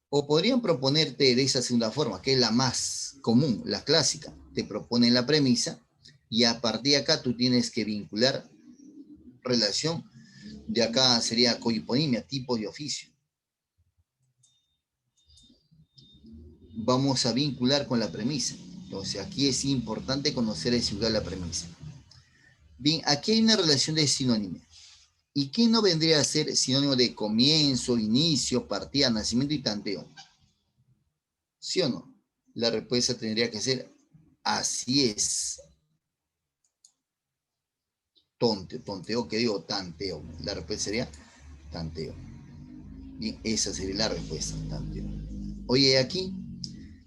O podrían proponerte de esa segunda forma, que es la más común, la clásica. Te proponen la premisa y a partir de acá tú tienes que vincular relación. De acá sería cohiponimia, tipo de oficio. Vamos a vincular con la premisa. Entonces aquí es importante conocer el lugar de la premisa. Bien, aquí hay una relación de sinónimo. ¿Y qué no vendría a ser sinónimo de comienzo, inicio, partida, nacimiento y tanteo? ¿Sí o no? La respuesta tendría que ser así es. Tonteo, ¿qué digo? Tanteo. La respuesta sería tanteo. Bien, esa sería la respuesta, tanteo. Oye, aquí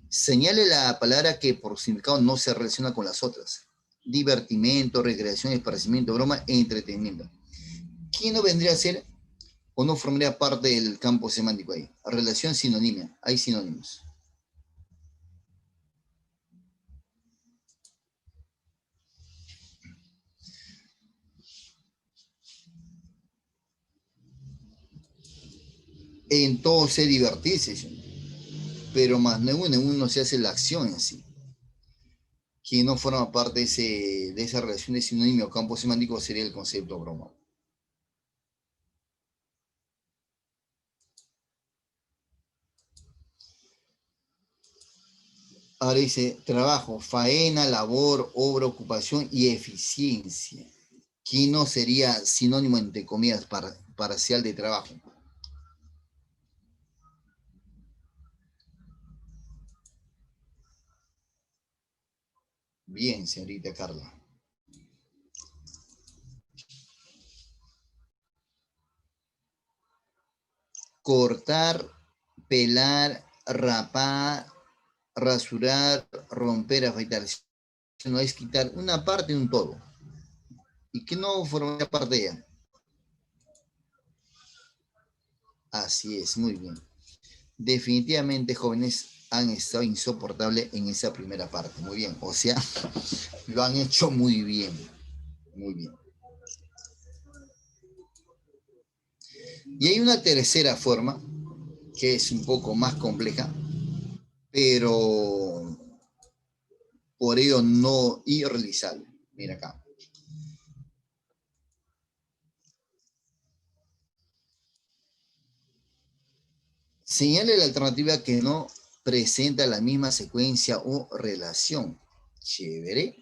señale la palabra que por significado no se relaciona con las otras. Divertimento, recreación, esparcimiento, broma e entretenimiento. ¿Quién no vendría a ser o no formaría parte del campo semántico ahí? Relación sinónima. Hay sinónimos. Entonces divertirse, pero más no en uno se hace la acción en sí. Quien no forma parte de esa relación de sinónimo o campo semántico sería el concepto broma. Ahora dice trabajo, faena, labor, obra, ocupación y eficiencia. ¿Quién no sería sinónimo, entre comillas, parcial de trabajo? Bien, señorita Carla. Cortar, pelar, rapar, rasurar, romper, afeitar. No es quitar una parte de un todo. ¿Y qué no formaría parte de ella? Así es, muy bien. Definitivamente, jóvenes, han estado insoportables en esa primera parte. Muy bien. O sea, lo han hecho muy bien. Muy bien. Y hay una tercera forma, que es un poco más compleja, pero por ello no irrealizable. Mira acá. Señale la alternativa que no presenta la misma secuencia o relación. Chévere.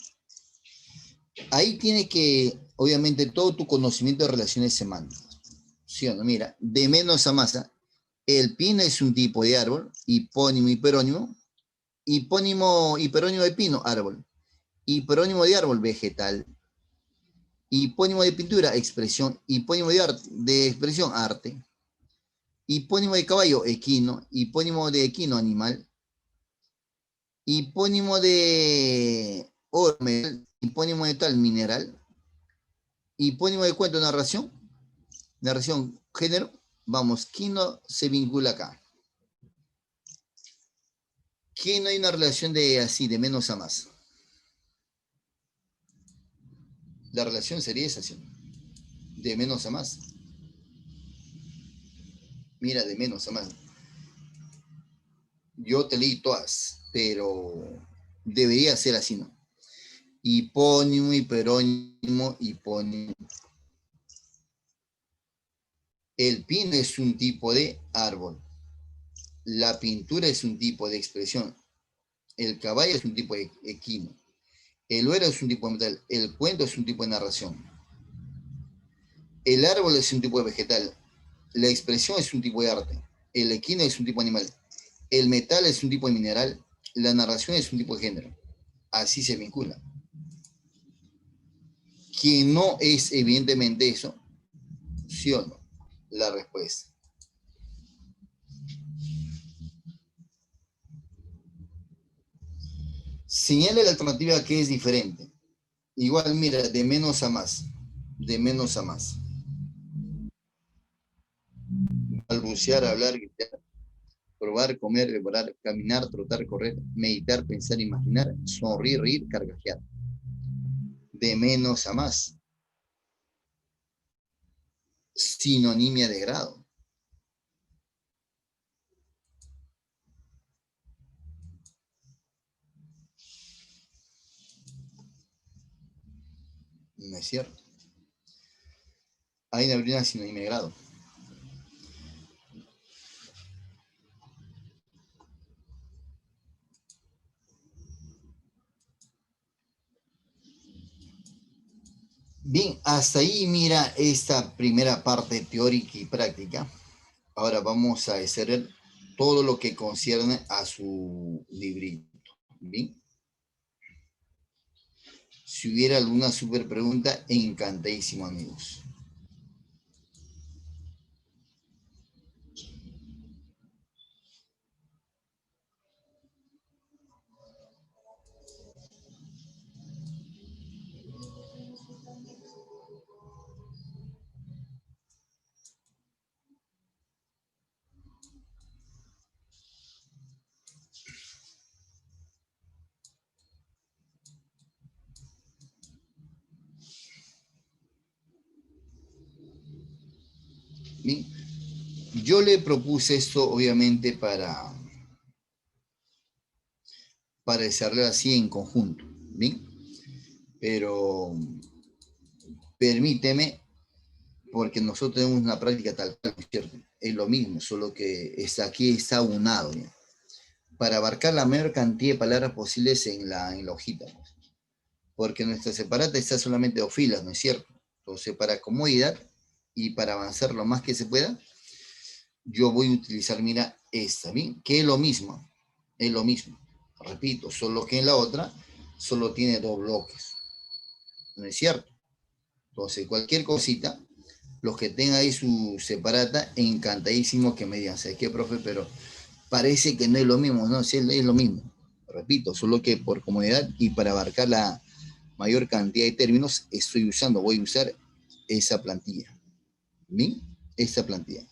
Ahí tiene que, obviamente, todo tu conocimiento de relaciones semánticas. ¿Sí o no? Mira, de menos a más. El pino es un tipo de árbol, hipónimo, hiperónimo. Hipónimo, hiperónimo de pino, árbol. Hiperónimo de árbol, vegetal. Hipónimo de pintura, expresión. Hipónimo de arte, de expresión, arte. Hipónimo de caballo, equino. Hipónimo de equino, animal. Hipónimo de oro, hipónimo de tal, mineral. Hipónimo de cuento, narración. Narración, género. Vamos, ¿quién no se vincula acá? ¿Quién no hay una relación de así, de menos a más? La relación sería esa, ¿sí? De menos a más. Mira, de menos a más. Yo te leí todas, pero debería ser así, ¿no? Hipónimo, hiperónimo, hipónimo. El pino es un tipo de árbol. La pintura es un tipo de expresión. El caballo es un tipo de equino. El oro es un tipo de metal. El cuento es un tipo de narración. El árbol es un tipo de vegetal. La expresión es un tipo de arte. El equino es un tipo de animal. El metal es un tipo de mineral. La narración es un tipo de género. Así se vincula. Quien no es evidentemente eso, ¿sí o no? La respuesta. Señale la alternativa que es diferente. Igual, mira, de menos a más. De menos a más. Balbucear, hablar, gritar, probar, comer, devorar, caminar, trotar, correr, meditar, pensar, imaginar, sonreír, reír, carcajear. De menos a más. Sinonimia de grado. ¿No es cierto? Hay una sinonimia de grado. Bien, hasta ahí mira esta primera parte teórica y práctica. Ahora vamos a hacer todo lo que concierne a su librito. Bien. Si hubiera alguna super pregunta, encantadísimo, amigos. Bien. Yo le propuse esto, obviamente, para desarrollar así en conjunto. Bien. Pero permíteme, porque nosotros tenemos una práctica tal cual, ¿no es cierto? Es lo mismo, solo que aquí está unado, ¿bien? Para abarcar la mayor cantidad de palabras posibles en la hojita, pues. Porque nuestra separata está solamente de filas, ¿no es cierto? Entonces, para comodidad y para avanzar lo más que se pueda, yo voy a utilizar, mira, esta, ¿bien? Que es lo mismo, repito, solo que en la otra solo tiene dos bloques, ¿no es cierto? Entonces, cualquier cosita, los que tengan ahí su separata, encantadísimo que me digan, ¿sabes qué, profe? Pero parece que no es lo mismo, no, sí, es lo mismo, repito, solo que por comodidad y para abarcar la mayor cantidad de términos, voy a usar esa plantilla, ¿bien? Esa plantilla.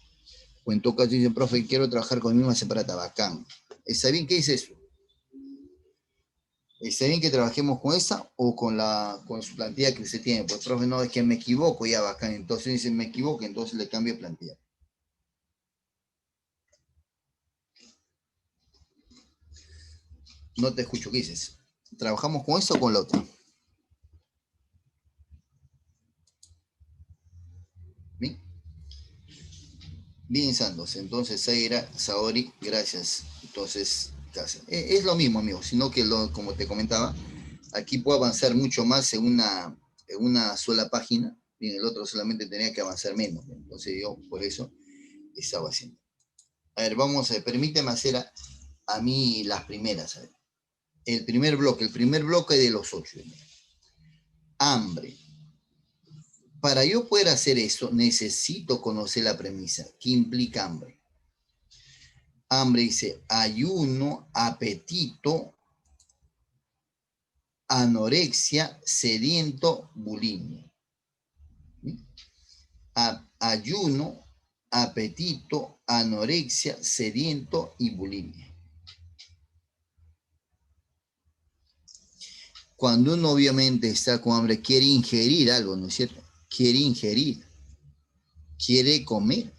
O en todo caso dicen, profe, quiero trabajar con mi misma separata, bacán. ¿Está bien qué dice eso? ¿Está bien que trabajemos con esa o con su plantilla que usted tiene? Pues, profe, no, es que me equivoco, ya bacán. Entonces dicen, me equivoco, entonces le cambio de plantilla. No te escucho, ¿qué dices? ¿Trabajamos con esa o con la otra? ¿Bien? Bien, Santos. Entonces, Zaira, Saori, gracias. Entonces, gracias. Es lo mismo, amigo, sino que, como te comentaba, aquí puedo avanzar mucho más en una sola página, y en el otro solamente tenía que avanzar menos. Entonces, yo por eso estaba haciendo. A ver, vamos a ver, permíteme hacer a mí las primeras. A ver. El primer bloque de los 8. Hambre. Para yo poder hacer eso, necesito conocer la premisa. ¿Qué implica hambre? Hambre dice ayuno, apetito, anorexia, sediento, bulimia. Ayuno, apetito, anorexia, sediento y bulimia. Cuando uno obviamente está con hambre, quiere ingerir algo, ¿no es cierto? Quiere ingerir, quiere comer.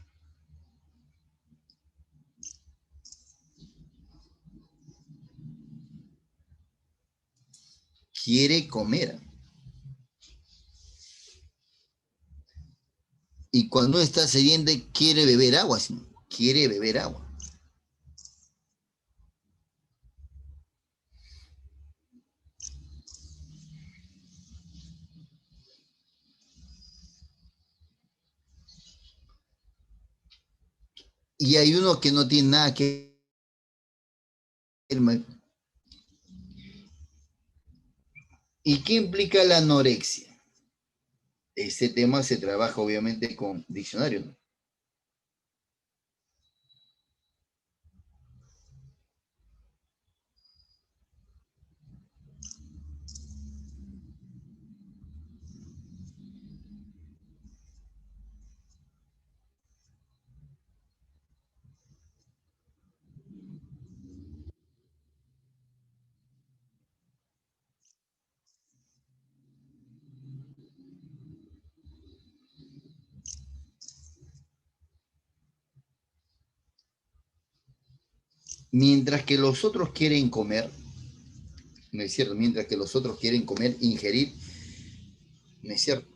Quiere comer. Y cuando está sediento, quiere beber agua, ¿sí? Quiere beber agua. Y hay uno que no tiene nada que ver. ¿Y qué implica la anorexia? Este tema se trabaja obviamente con diccionario, ¿no? Mientras que los otros quieren comer, ¿no es cierto? Mientras que los otros quieren comer, ingerir, ¿no es cierto?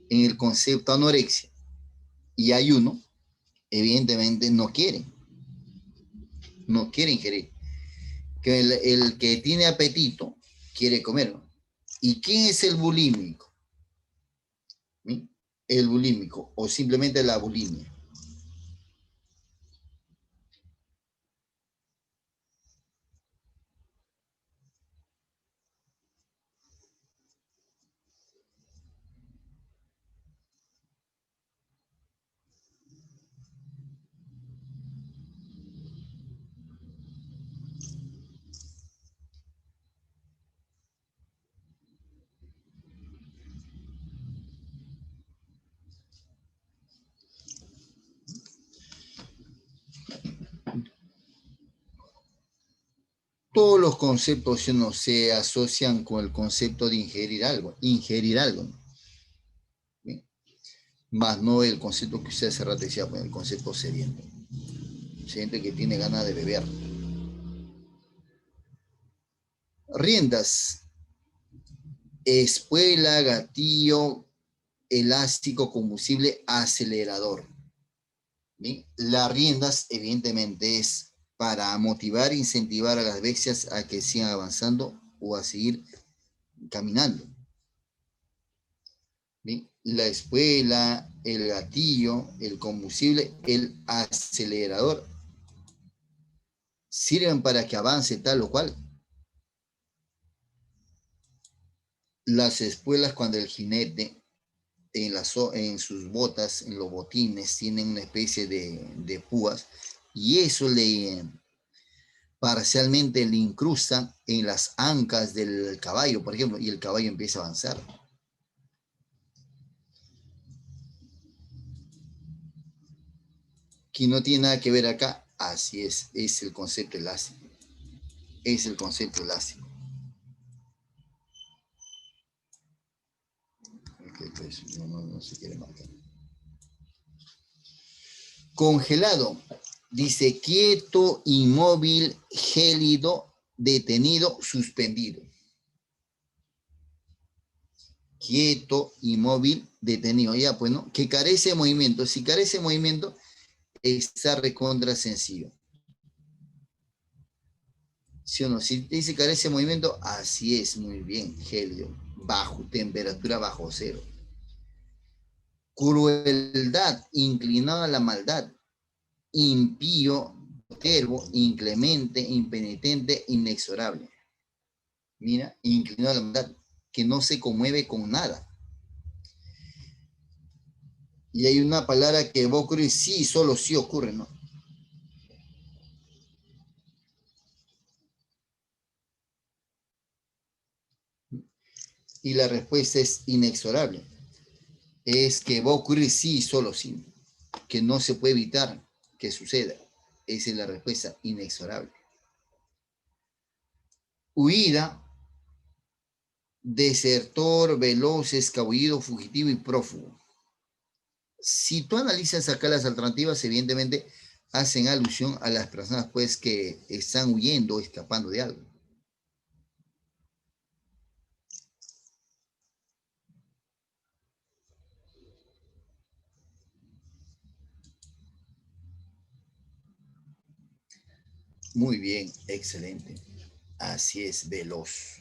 En el concepto anorexia y ayuno, evidentemente no quiere ingerir. Que el que tiene apetito quiere comer, ¿no? ¿Y quién es el bulímico? ¿Sí? El bulímico o simplemente la bulimia. Todos los conceptos no se asocian con el concepto de ingerir algo, ¿no? ¿Sí? Más no el concepto que usted hace rato decía, pues, el concepto sediento. Sediento que tiene ganas de beber. Riendas, espuela, gatillo, elástico, combustible, acelerador. ¿Sí? Las riendas, evidentemente, es para motivar e incentivar a las bestias a que sigan avanzando o a seguir caminando. ¿Sí? La espuela, el gatillo, el combustible, el acelerador sirven para que avance tal o cual. Las espuelas cuando el jinete en sus botas, en los botines, tienen una especie de púas y eso parcialmente le incrustan en las ancas del caballo, por ejemplo, y el caballo empieza a avanzar. Que no tiene nada que ver acá, así es el concepto elástico. Es el concepto elástico. Okay, pues, no se quiere marcar. Congelado. Dice quieto, inmóvil, gélido, detenido, suspendido. Quieto, inmóvil, detenido. Ya, pues, ¿no? Que carece de movimiento. Si carece de movimiento, está recontra sencillo. ¿Sí o no? Si dice carece de movimiento, así es, muy bien, gélido. Bajo, temperatura bajo cero. Crueldad, inclinado a la maldad. impío, tervo, inclemente, impenitente, inexorable. Mira, inclinado a la maldad, que no se conmueve con nada. Y hay una palabra que va a ocurrir sí, solo sí ocurre, ¿no? Y la respuesta es inexorable. Es que va a ocurrir sí, solo sí, que no se puede evitar que suceda. Esa es la respuesta, inexorable. Huida, desertor, veloz, escabullido, fugitivo y prófugo. Si tú analizas acá las alternativas, evidentemente hacen alusión a las personas pues que están huyendo o escapando de algo. Muy bien, excelente. Así es, veloz.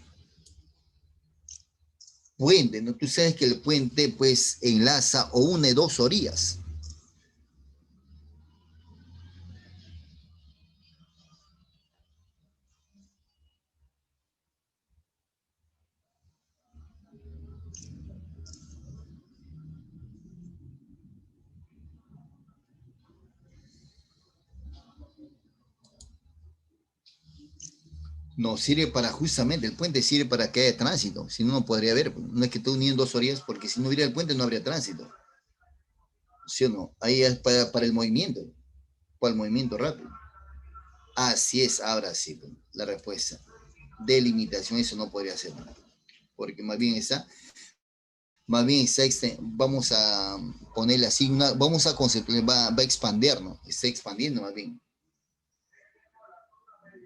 Puente, ¿no? Tú sabes que el puente pues enlaza o une dos orillas. No sirve para justamente, el puente sirve para que haya tránsito, si no, no podría haber, no es que esté uniendo dos orillas, porque si no hubiera el puente no habría tránsito, ¿sí o no? Ahí es para el movimiento, para el movimiento rápido. Así es, ahora sí, la respuesta. Delimitación, eso no podría ser, porque más bien está, vamos a ponerle así, vamos a conceptualizar, va a expandir, ¿no? Está expandiendo más bien.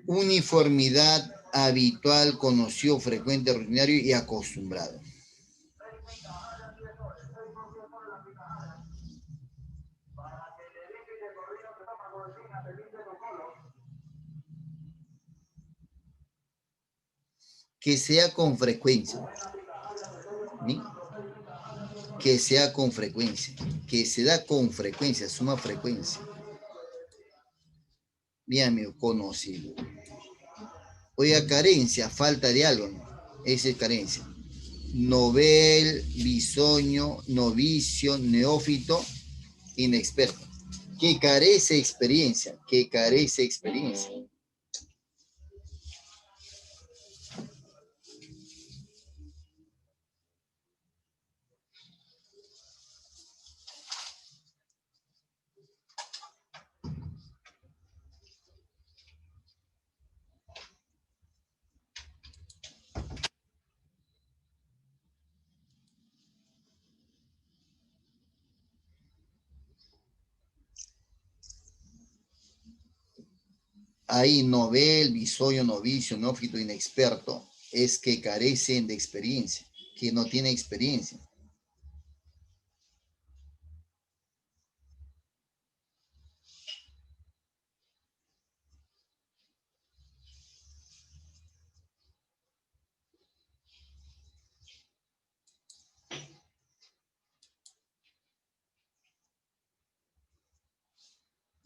Uniformidad habitual, conocido, frecuente, rutinario y acostumbrado. Que sea con frecuencia, ¿sí? Que sea con frecuencia, que se da con frecuencia, suma frecuencia. Bien, amigo, conocido. Oiga, carencia, falta de algo, ¿no? Esa es carencia. Novel, bisoño, novicio, neófito, inexperto. Que carece experiencia, que carece experiencia. Ahí novel, bisoño, novicio, neófito, inexperto, es que carecen de experiencia, que no tiene experiencia.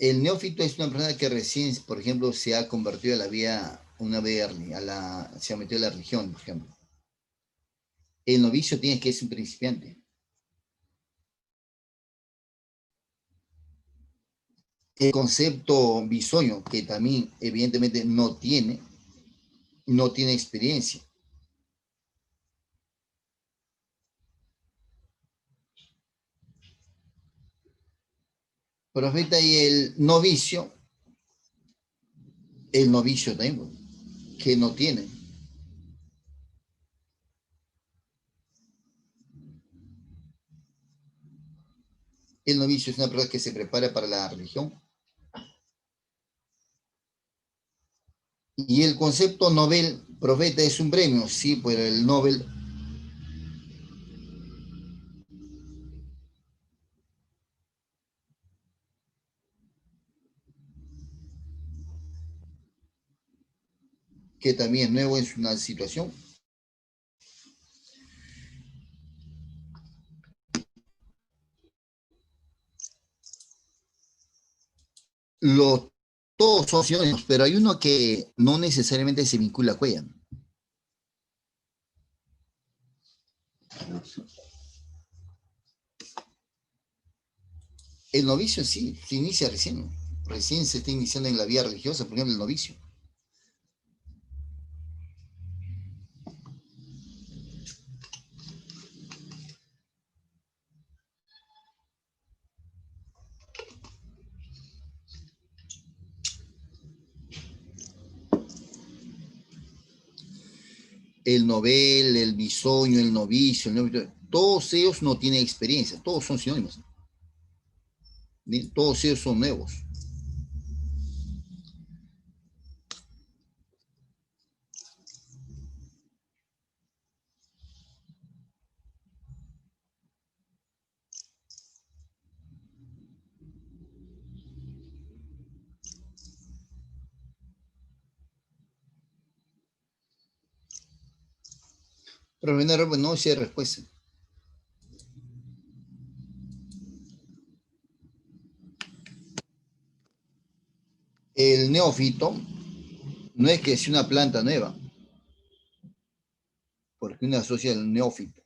El neófito es una persona que recién, por ejemplo, se ha convertido a la vía, se ha metido a la religión, por ejemplo. El novicio tiene que ser un principiante. El concepto bisoño, que también evidentemente no tiene experiencia. Profeta y el novicio también, que no tiene. El novicio es una persona que se prepara para la religión. Y el concepto Nobel, profeta, es un premio, sí, pero el Nobel, que también es nuevo, es una situación. Lo, todos son sinónimos, pero hay uno que no necesariamente se vincula a cuella. El novicio sí, se inicia recién, ¿no? Recién se está iniciando en la vida religiosa, por ejemplo, el novicio. El novel, el bisoño, el novicio, el novio, todos ellos no tienen experiencia, todos son sinónimos, todos ellos son nuevos. Pero no hay respuesta. El neófito no es que sea una planta nueva, porque uno asocia al neófito.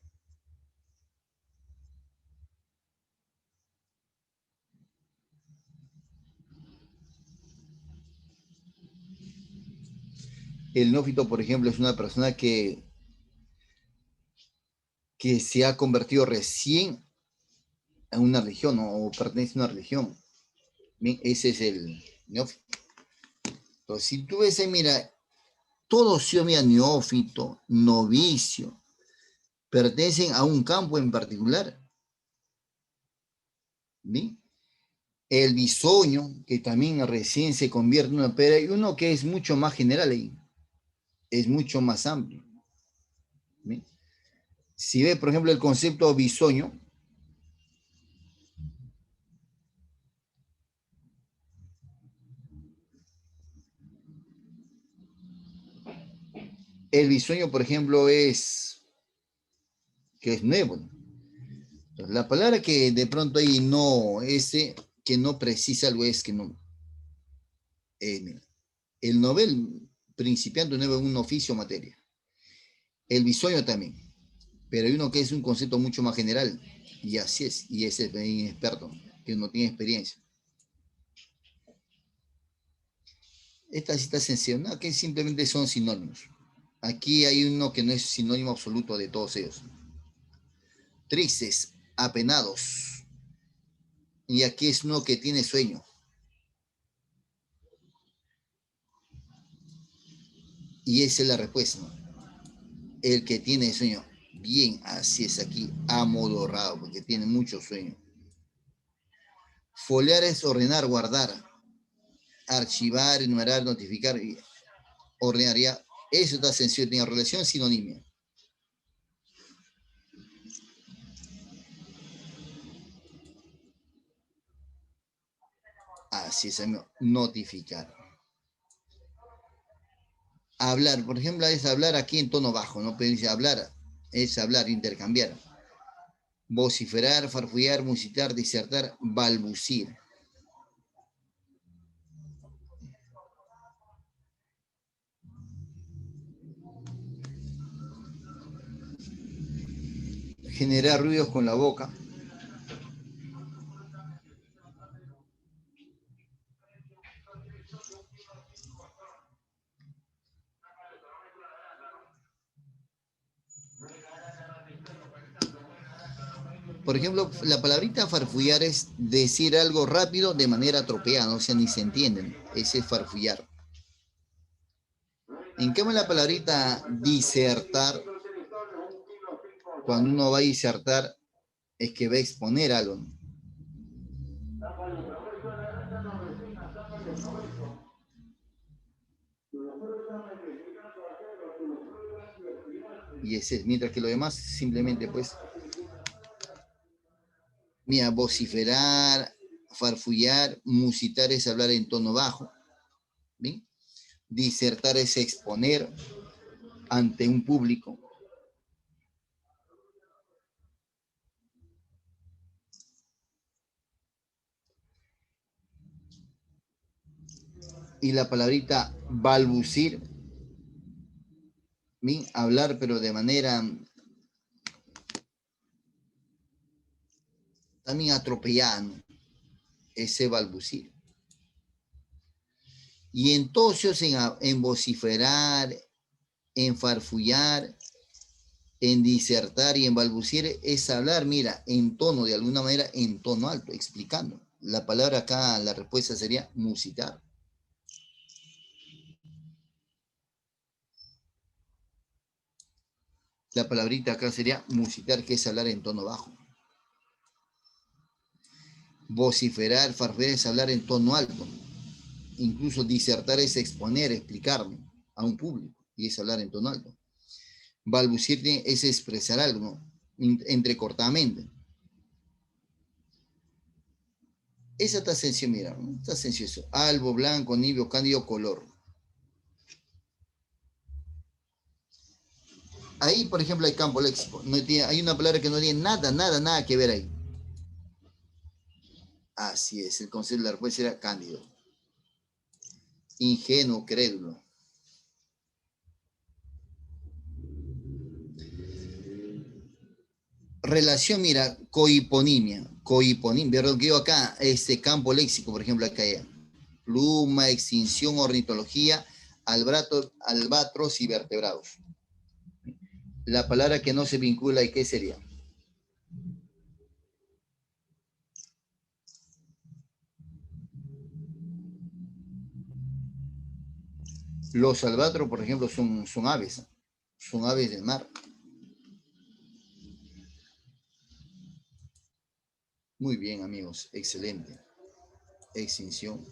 El neófito, por ejemplo, es una persona que se ha convertido recién en una religión, ¿no? O pertenece a una religión. Bien, ese es el neófito. Entonces, si tú ves, mira, todos, mira, neófito, novicio, pertenecen a un campo en particular. ¿Bien? El bisoño, que también recién se convierte en una, pero hay uno que es mucho más general ahí, es mucho más amplio. ¿Bien? Si ve, por ejemplo, el concepto bisoño, el bisoño, por ejemplo, que es nuevo. Entonces, la palabra que de pronto ahí no, ese que no precisa algo es que no. Mira, el novel principiante nuevo en un oficio o materia. El bisoño también. Pero hay uno que es un concepto mucho más general. Y así es. Y ese es inexperto, que no tiene experiencia. Esta cita sencilla, ¿no? Que simplemente son sinónimos. Aquí hay uno que no es sinónimo absoluto de todos ellos. Tristes, apenados. Y aquí es uno que tiene sueño. Y esa es la respuesta, ¿no? El que tiene sueño. Bien, así es aquí, amodorrado, porque tiene mucho sueño. Foliar es ordenar, guardar, archivar, enumerar, notificar, ordenar ya. Eso está sencillo, tiene relación sinónima. Así es, amigo. Notificar. Hablar, por ejemplo, es hablar aquí en tono bajo, ¿no? Pero dice hablar, es hablar, intercambiar. Vociferar, farfullar, musitar, disertar, balbucir. Generar ruidos con la boca. Por ejemplo, la palabrita farfullar es decir algo rápido de manera atropellada, o sea, ni se entienden. Ese es farfullar. En cambio, la palabrita disertar, cuando uno va a disertar, es que va a exponer algo, ¿no? Y ese es, mientras que lo demás simplemente, pues, mira, vociferar, farfullar, musitar es hablar en tono bajo, ¿bien? Disertar es exponer ante un público. Y la palabrita balbucir, hablar, pero de manera también atropellada, ¿no? Ese balbucir. Y entonces en vociferar, en farfullar, en disertar y en balbucir es hablar, mira, en tono, de alguna manera, en tono alto, explicando. La palabra acá, la respuesta sería musitar. La palabrita acá sería musitar, que es hablar en tono bajo. Vociferar, farfullar es hablar en tono alto. Incluso disertar es exponer, explicarme a un público, y es hablar en tono alto. Balbucir es expresar algo, ¿no? Entrecortadamente. Esa está sencillo, mira, ¿no? Está sencillo eso. Albo, blanco, nibio, cándido, color. Ahí, por ejemplo, hay campo léxico. No tiene, hay una palabra que no tiene nada que ver ahí. Así es, el concepto de la respuesta era cándido. Ingenuo, crédulo. Relación, mira, cohiponimia. Cohiponimia, perdón, que yo acá, este campo léxico, por ejemplo, acá ya. Pluma, extinción, ornitología, albatros y vertebrados. La palabra que no se vincula, ¿y qué sería? Los albatros, por ejemplo, son aves del mar. Muy bien, amigos, excelente. Extinción.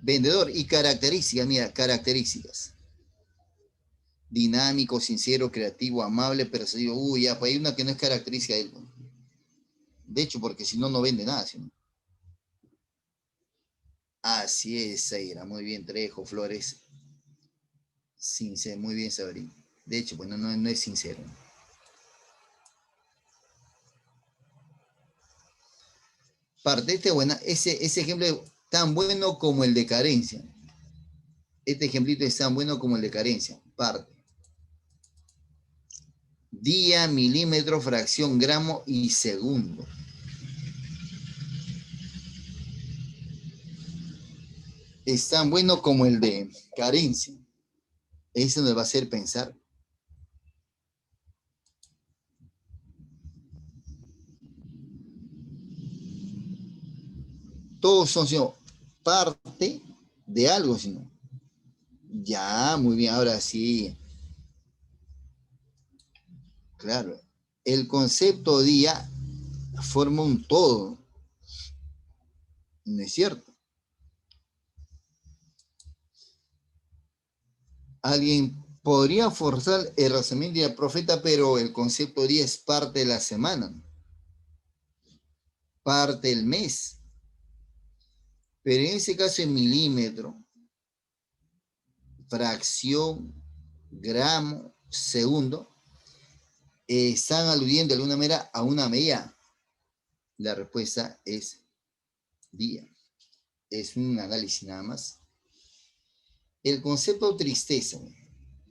Vendedor y características, mira, características. Dinámico, sincero, creativo, amable, persuasivo. Uy, ya, pues hay una que no es característica de él. De hecho, porque si no, no vende nada. ¿Sí? Así es, Zaira. Muy bien, Trejo, Flores. Sincero, muy bien, Sabrín. De hecho, bueno, no es sincero. Parte, ese ejemplo tan bueno como el de carencia. Este ejemplito es tan bueno como el de carencia. Parte. Día, milímetro, fracción, gramo y segundo. Es tan bueno como el de carencia. Eso nos va a hacer pensar. Todos son sino parte de algo, sino. Ya, muy bien, ahora sí. Claro. El concepto día forma un todo. ¿No es cierto? Alguien podría forzar el razonamiento del profeta, pero el concepto día es parte de la semana, parte del mes. Pero en ese caso, en milímetro, fracción, gramo, segundo, están aludiendo de alguna manera a una medida. La respuesta es día. Es un análisis nada más. El concepto tristeza.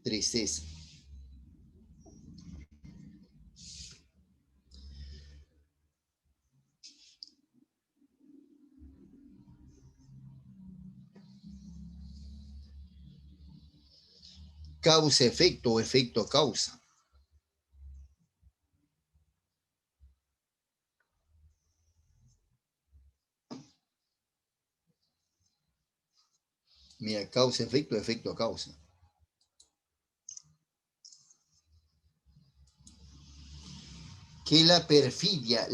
Tristeza. Causa-efecto o efecto-causa. Mira, causa-efecto, efecto-causa. Que la perfidia,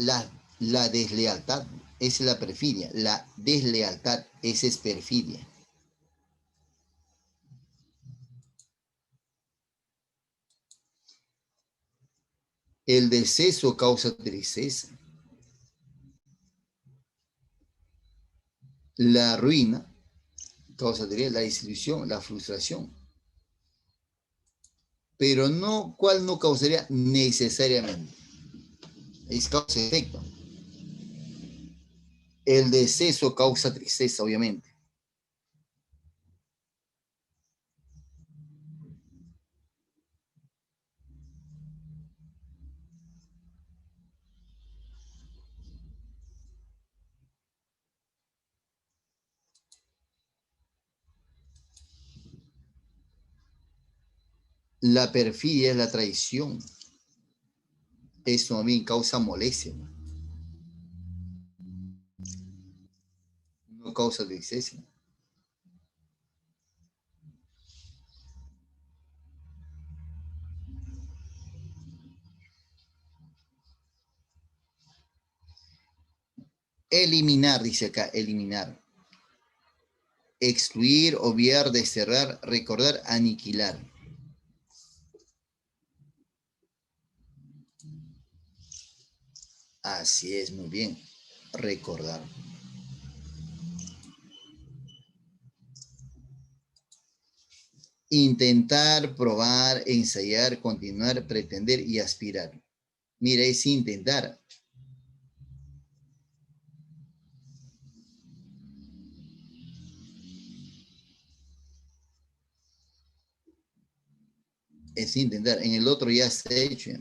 la deslealtad, es la perfidia. La deslealtad, esa es perfidia. El deceso causa tristeza. La ruina causa la desilusión, la frustración. Pero no, ¿cuál no causaría necesariamente? Es causa-efecto. El deceso causa tristeza, obviamente. La perfidia es la traición. Eso a mí causa molestia, ¿no? No causa tristeza. Eliminar, dice acá, eliminar. Excluir, obviar, desterrar, recordar, aniquilar. Así es, muy bien. Recordar. Intentar, probar, ensayar, continuar, pretender y aspirar. Mira, es intentar. Es intentar. En el otro ya está hecho.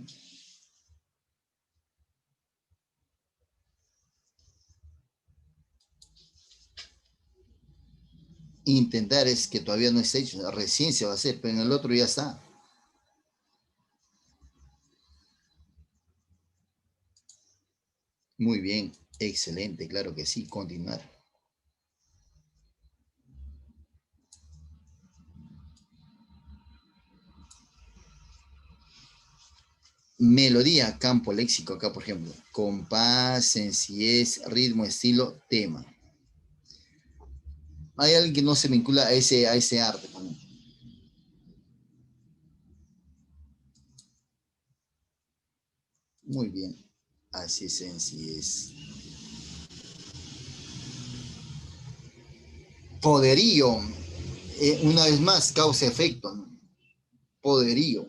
Intentar es que todavía no está hecho. Recién se va a hacer, pero en el otro ya está. Muy bien. Excelente. Claro que sí. Continuar. Melodía, campo léxico, acá por ejemplo. Compás, sencillez, ritmo, estilo, tema. Hay alguien que no se vincula a ese arte también. Muy bien. Así es, sencillez. Poderío. Una vez más, causa-efecto. ¿No? Poderío.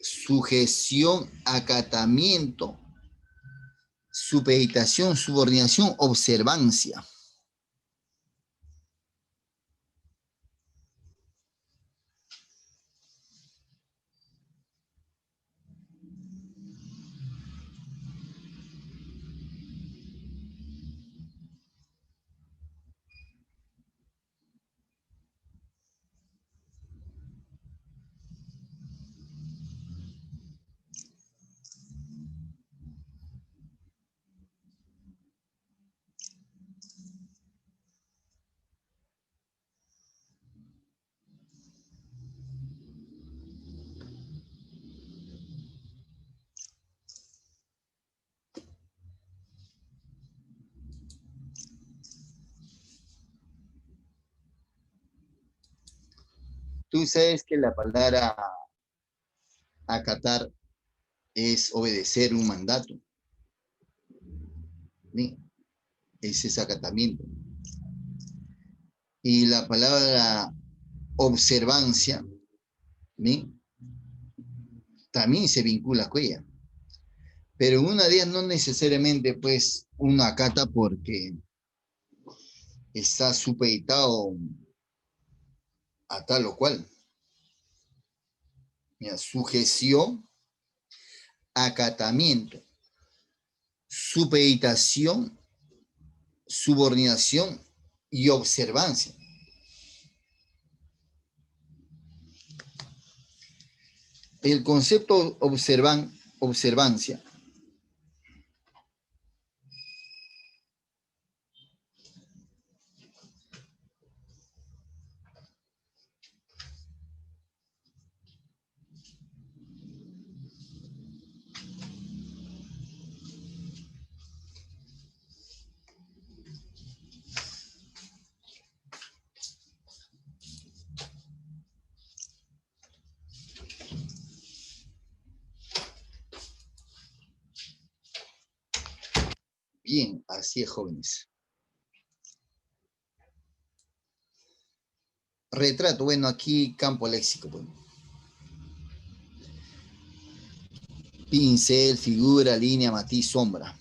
Sujeción, acatamiento, supeditación, subordinación, observancia. Tú sabes que la palabra acatar es obedecer un mandato. ¿Sí? Ese es acatamiento. Y la palabra observancia, ¿sí? También se vincula con ella. Pero en una de ellas no necesariamente, pues, uno acata porque está supeditado a tal o cual. Mira, sujeción, acatamiento, supeditación, subordinación y observancia. El concepto observancia bien, así es, jóvenes. Retrato, bueno, aquí campo léxico. Bueno. Pincel, figura, línea, matiz, sombra.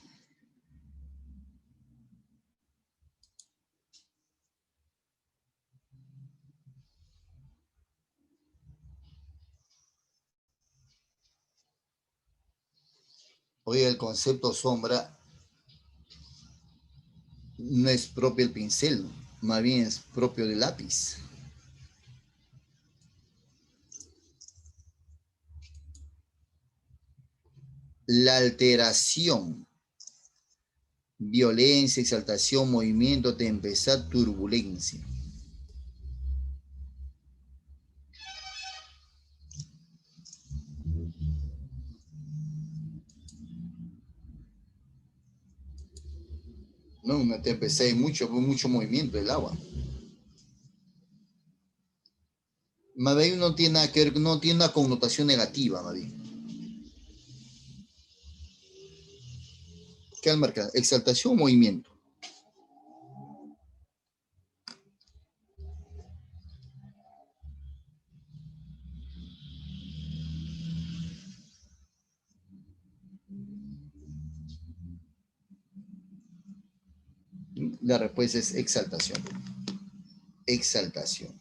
Hoy el concepto sombra no es propio del pincel, más bien es propio del lápiz. La alteración, violencia, exaltación, movimiento, tempestad, turbulencia. No, una tempestad hay mucho movimiento del agua. Más bien no tiene nada que ver, no tiene una connotación negativa, más bien. ¿Qué marca? Exaltación o movimiento. La respuesta es exaltación. Exaltación.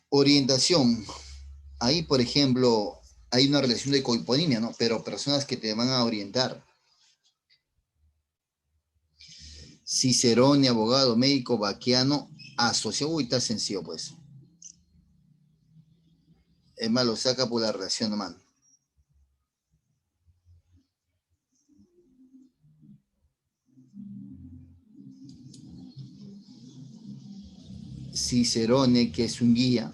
Orientación. Ahí, por ejemplo, hay una relación de cohiponimia, ¿no? Pero personas que te van a orientar. Cicerone, abogado, médico, vaquiano, asociado. Uy, está sencillo, pues. Es más, lo saca por la relación nomás. Cicerone, que es un guía,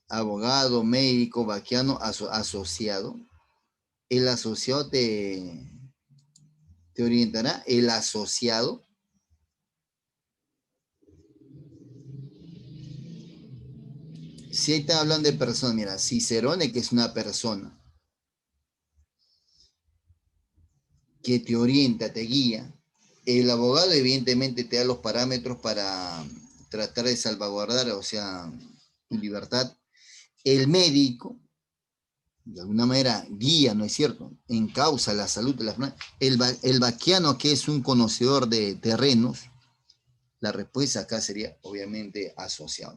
abogado, médico, vaquiano, asociado. El asociado te orientará. El asociado. Si ahí está hablando de persona, mira, Cicerone, que es una persona que te orienta, te guía. El abogado, evidentemente, te da los parámetros para tratar de salvaguardar, o sea, tu libertad. El médico, de alguna manera, guía, ¿no es cierto? Encausa la salud de las personas. El vaquiano, que es un conocedor de terrenos, la respuesta acá sería, obviamente, asociado.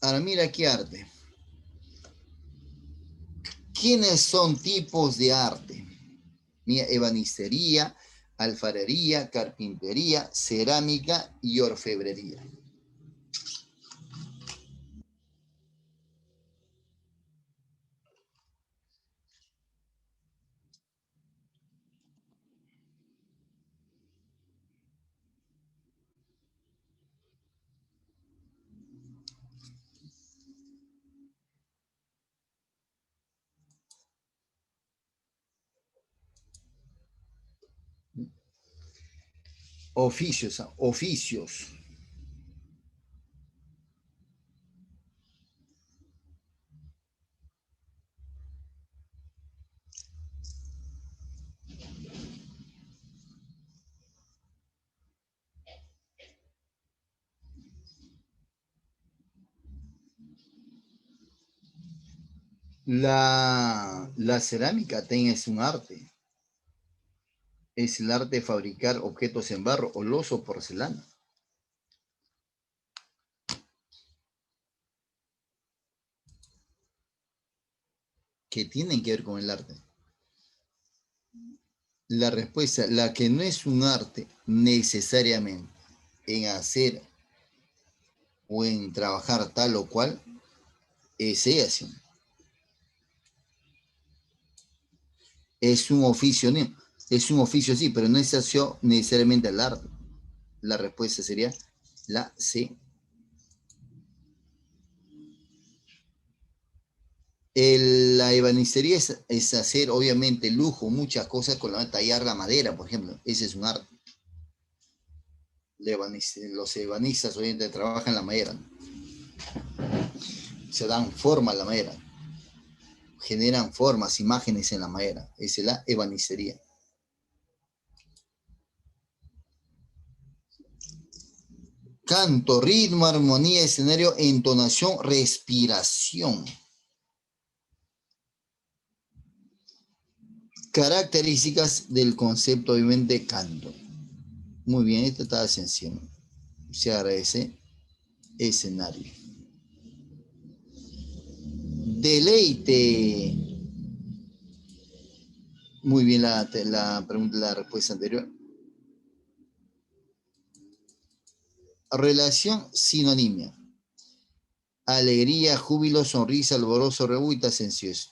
Ahora, mira qué arte. ¿Quiénes son tipos de arte? Mira, ebanistería, alfarería, carpintería, cerámica y orfebrería. Oficios, oficios. La cerámica es un arte. Es el arte de fabricar objetos en barro, o loso o porcelana, que tienen que ver con el arte. La respuesta, la que no es un arte necesariamente en hacer o en trabajar tal o cual, es ella. Es un oficio, ¿no? Es un oficio, sí, pero no es necesariamente al arte. La respuesta sería la C. La ebanistería es hacer, obviamente, lujo, muchas cosas con tallar la madera, por ejemplo. Ese es un arte. Los ebanistas, obviamente, trabajan la madera, ¿no? Se dan forma a la madera, generan formas, imágenes en la madera. Esa es la ebanistería. Canto, ritmo, armonía, escenario, entonación, respiración. Características del concepto obviamente canto. Muy bien, esta está sencillo. Se agradece escenario. Deleite. Muy bien la pregunta, la respuesta anterior. Relación sinonimia. Alegría, júbilo, sonrisa, alborozo, revuelta, sencioso.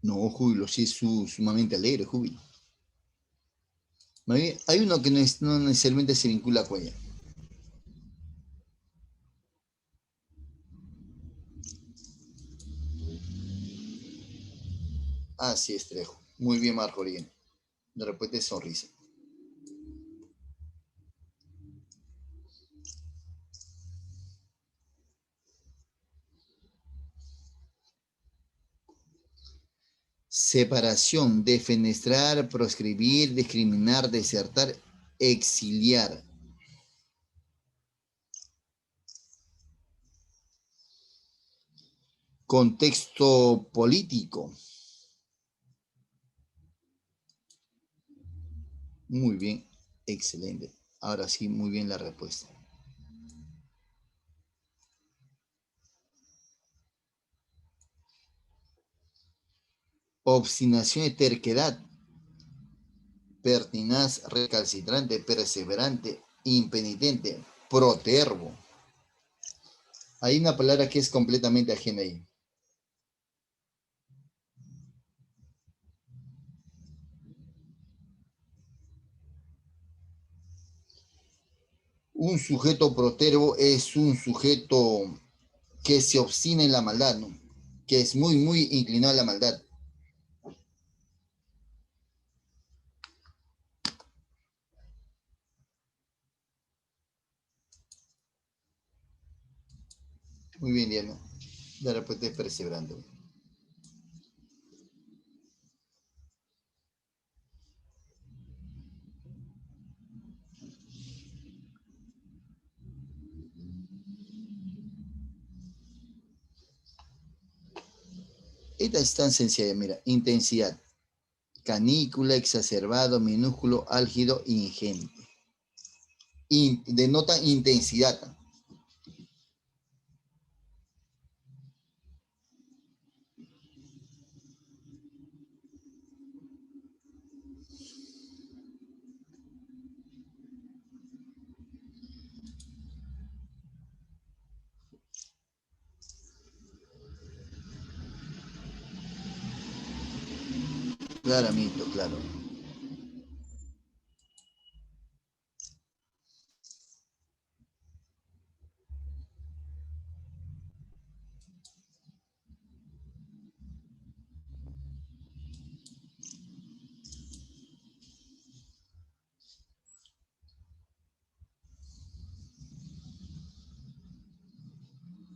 No, júbilo, sí es sumamente alegre, júbilo. Hay uno que no necesariamente se vincula con ella. Ah, sí, Estrejo. Muy bien, Marco Orien. De repente sonrisa. Separación, defenestrar, proscribir, discriminar, desertar, exiliar. Contexto político. Muy bien, excelente. Ahora sí, muy bien la respuesta. Obstinación y terquedad. Pertinaz, recalcitrante, perseverante, impenitente, protervo. Hay una palabra que es completamente ajena ahí. Un sujeto protervo es un sujeto que se obstina en la maldad, ¿no? Que es muy, muy inclinado a la maldad. Muy bien, Diana. De repente es perseverante. Esta es tan sencilla, mira. Intensidad. Canícula, exacerbado, minúsculo, álgido, ingente. Denota intensidad. Claramente, claro.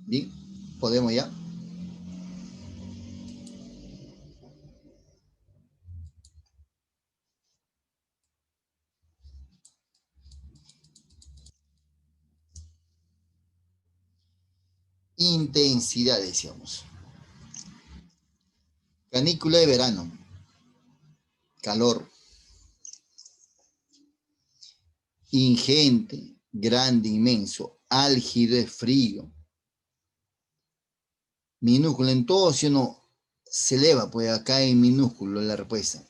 Bien, podemos ya. Intensidad, decíamos. Canícula de verano. Calor. Ingente, grande, inmenso. Álgido es frío. Minúsculo, en todo si uno se eleva, pues acá en minúsculo la respuesta.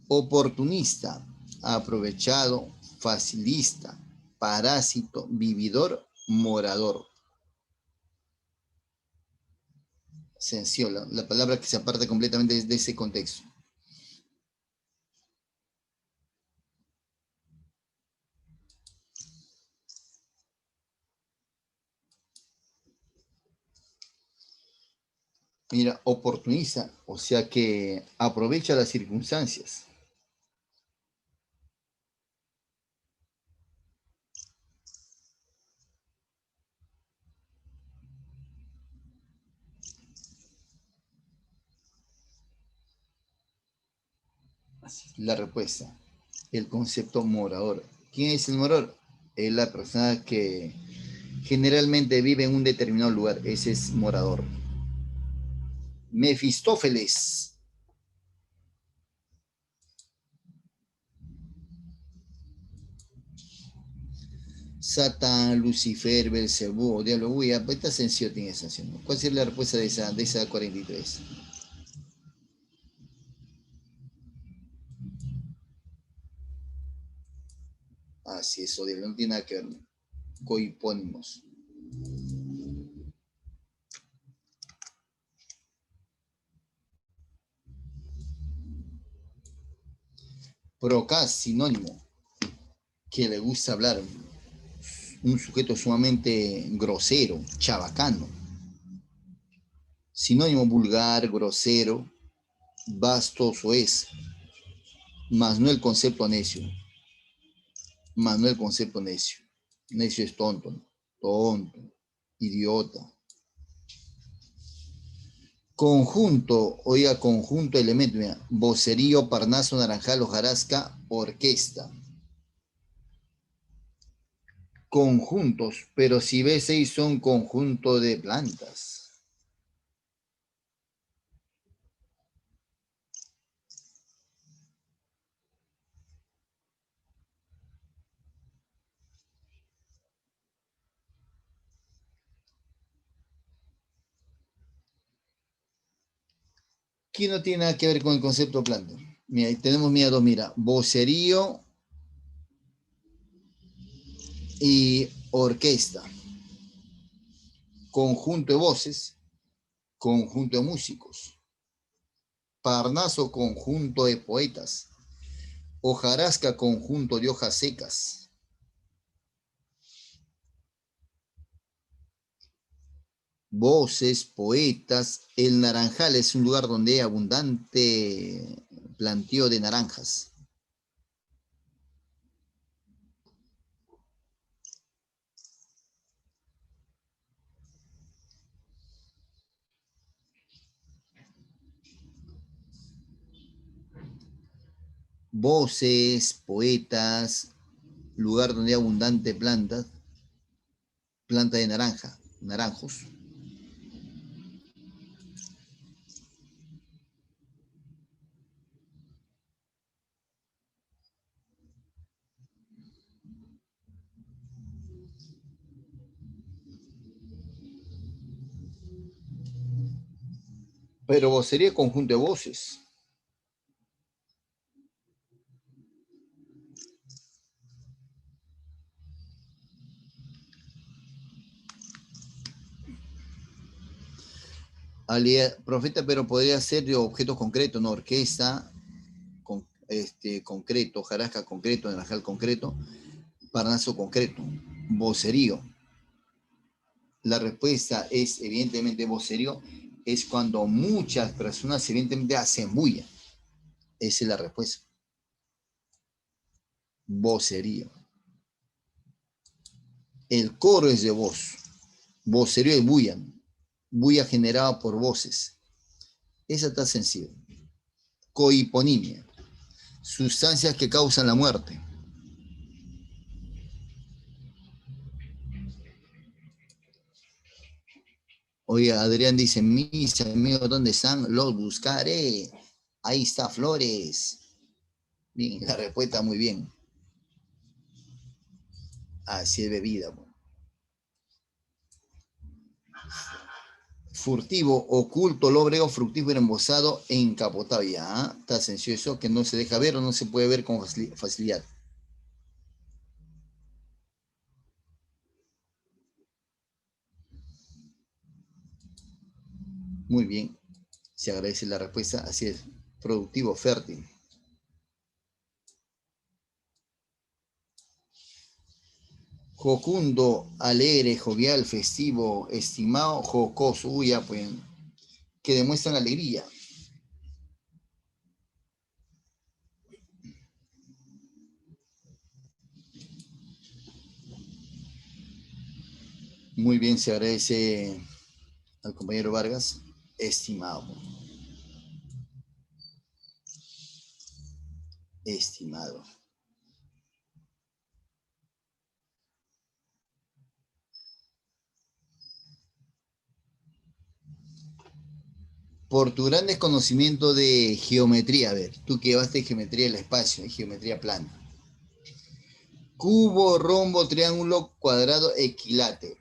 Oportunista, aprovechado, facilista, parásito, vividor, morador. Sencillo, la palabra que se aparta completamente de ese contexto. Mira, oportunista, o sea que aprovecha las circunstancias. La respuesta, el concepto morador. ¿Quién es el morador? Es la persona que generalmente vive en un determinado lugar. Ese es morador. Mefistófeles. Satán, Lucifer, Belcebú, Diablo. Uy, esta sencillo tiene esa. ¿No? ¿Cuál sería la respuesta de esa 43? Así es, Diablo, no tiene nada que ver. Cohipónimos. Procas, sinónimo, que le gusta hablar. Un sujeto sumamente grosero, chabacano. Sinónimo vulgar, grosero, vasto, soez. Más no el concepto necio. Más no el concepto necio. Necio es tonto, ¿no? Tonto, idiota. Conjunto, oiga, conjunto, elemento, mira, vocerío, parnaso, naranjal, hojarasca, orquesta. Conjuntos, pero si ves ahí son conjunto de plantas. ¿Qué no tiene nada que ver con el concepto de planta? Mira, ahí tenemos, mira, dos, mira, vocerío y orquesta. Conjunto de voces, conjunto de músicos. Parnaso, conjunto de poetas. Hojarasca, conjunto de hojas secas. Voces, poetas. El naranjal es un lugar donde hay abundante planteo de naranjas. Voces, poetas, lugar donde hay abundante planta de naranja, naranjos. Pero vocería conjunto de voces. Profeta, pero podría ser de objetos concretos, ¿no? Orquesta, concreto, jarasca concreto, naranjal concreto, parnaso concreto, vocerío. La respuesta es evidentemente vocerío, es cuando muchas personas evidentemente hacen bulla. Esa es la respuesta. Vocerío. El coro es de voz. Vocerío es bulla. Bulla generada por voces. Esa está sencilla. Cohiponimia. Sustancias que causan la muerte. Oye, Adrián dice, mis amigos, ¿dónde están? Los buscaré. Ahí está Flores. Bien, la respuesta muy bien. Así es bebida. Bueno. Furtivo, oculto, lóbrego, fructífero, embosado e encapotado. Ya, está sencillo eso, que no se deja ver o no se puede ver con facilidad. Muy bien, se agradece la respuesta, así es, productivo, fértil. Jocundo, alegre, jovial, festivo, estimado, jocoso, uy, ya pues, que demuestran alegría. Muy bien, se agradece al compañero Vargas, estimado. estimado. Por tu gran desconocimiento de geometría, a ver, tú que llevaste geometría del espacio y geometría plana. Cubo, rombo, triángulo, cuadrado, equilátero.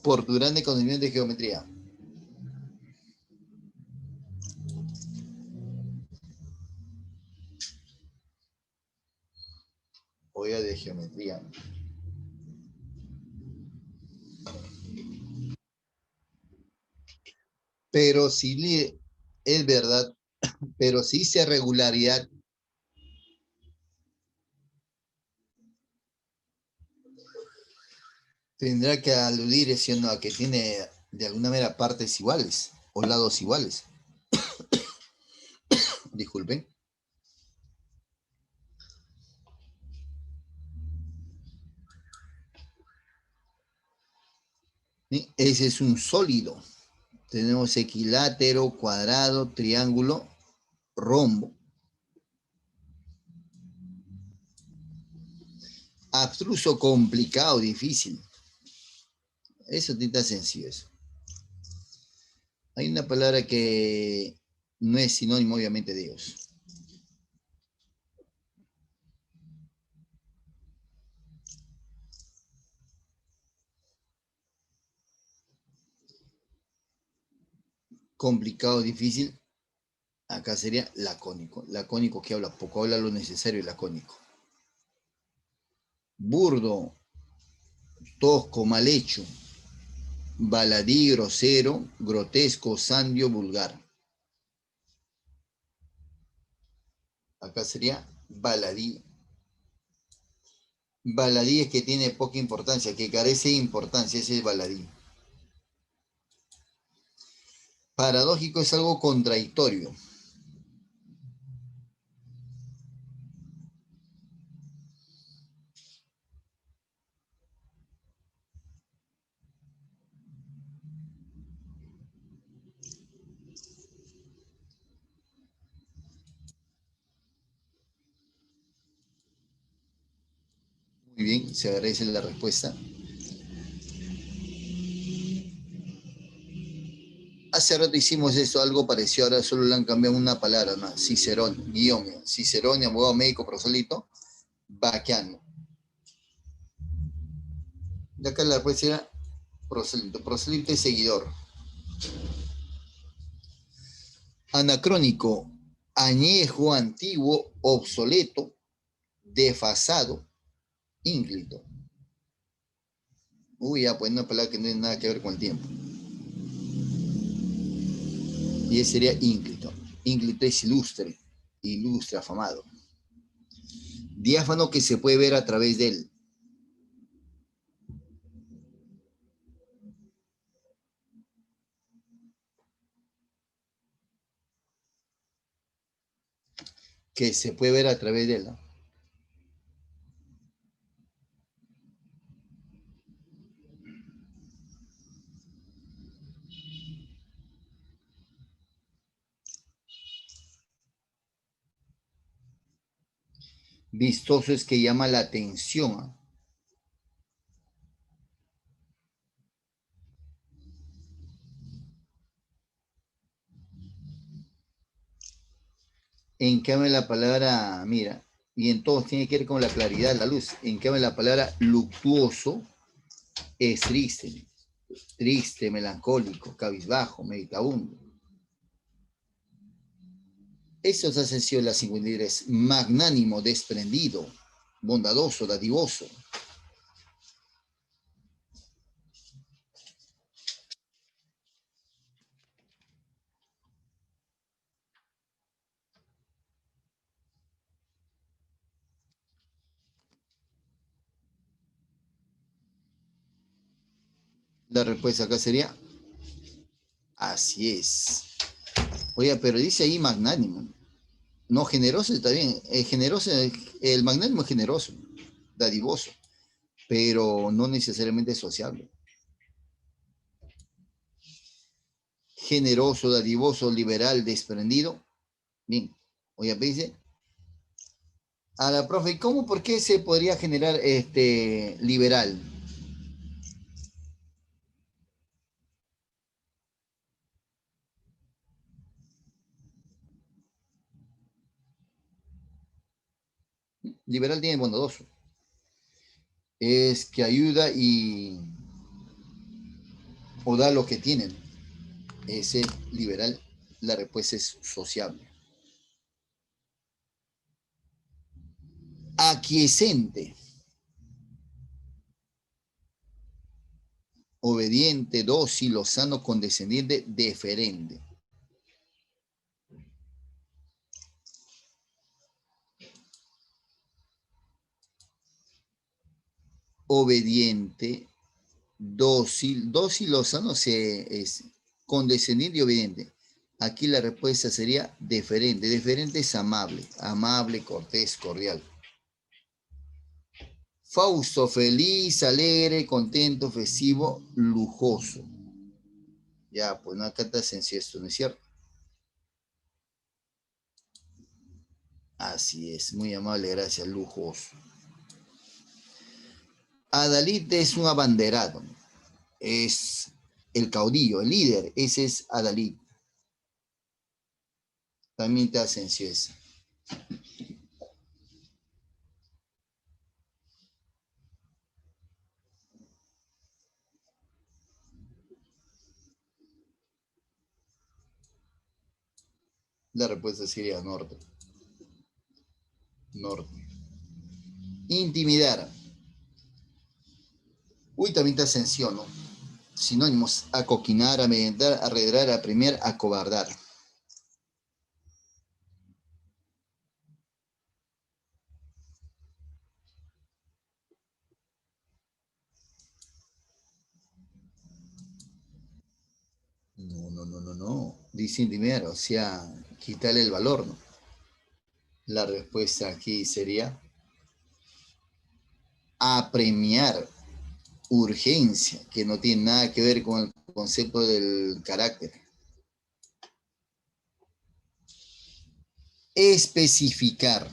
Por tu gran desconocimiento de geometría. Oiga, de geometría. Pero si es verdad, pero si dice regularidad, tendrá que aludir siendo a que tiene de alguna manera partes iguales o lados iguales. Disculpen. ¿Sí? Ese es un sólido. Tenemos equilátero, cuadrado, triángulo, rombo. Abstruso, complicado, difícil. Eso está sencillo eso. Hay una palabra que no es sinónimo, obviamente, de Dios. Complicado, difícil. Acá sería lacónico. Lacónico que habla poco, habla lo necesario y lacónico. Burdo, tosco, mal hecho. Baladí, grosero, grotesco, sandio, vulgar. Acá sería baladí. Baladí es que tiene poca importancia, que carece de importancia, ese es baladí. Paradójico es algo contradictorio. Muy bien, se agradece la respuesta. Hace rato hicimos eso, algo parecido, ahora solo le han cambiado una palabra, ¿no? Cicerón, guión, Cicerón, abogado médico, proselito, Baquiano. De acá la respuesta era proselito, proselito y seguidor. Anacrónico, añejo, antiguo, obsoleto, desfasado, ínclito. Uy, ya, pues una palabra que no tiene nada que ver con el tiempo. Y ese sería ínclito. Ínclito es ilustre, ilustre, afamado. Diáfano que se puede ver a través de él. Que se puede ver a través de él, ¿no? Vistoso es que llama la atención, ¿no? En cambio la palabra, mira, y en todos tiene que ver con la claridad, la luz. En cambio la palabra luctuoso es triste, triste, melancólico, cabizbajo, meditabundo. Eso es sido la 53, magnánimo, desprendido, bondadoso, dadivoso. La respuesta acá sería, así es. Oye, pero dice ahí magnánimo. No, generoso está bien. Generoso, el magnánimo es generoso, dadivoso, pero no necesariamente sociable. Generoso, dadivoso, liberal, desprendido. Bien. Oye, dice a la profe, ¿cómo, por qué se podría generar liberal? Liberal tiene bondadoso. Es que ayuda y o da lo que tienen. Ese liberal, la respuesta es sociable. Aquiescente, obediente, dócil, lozano, condescendiente, deferente. Obediente, dócil, dócil, lozano es condescendiente y obediente. Aquí la respuesta sería deferente. Deferente es amable, amable, cortés, cordial. Fausto, feliz, alegre, contento, festivo, lujoso. Ya, pues no, acá está sencillo esto, ¿no es cierto? Así es, muy amable, gracias, lujoso. Adalid es un abanderado, es el caudillo, el líder, ese es Adalid. También te sencillo esa. La respuesta sería norte. Norte. Intimidar. Uy, también te sencillo, ¿no? Sinónimos, acoquinar, amedrentar, arredrar, apremiar, acobardar. No, no, no, no, no. Dice intimidar, o sea, quitarle el valor, ¿no? La respuesta aquí sería apremiar, urgencia, que no tiene nada que ver con el concepto del carácter. Especificar.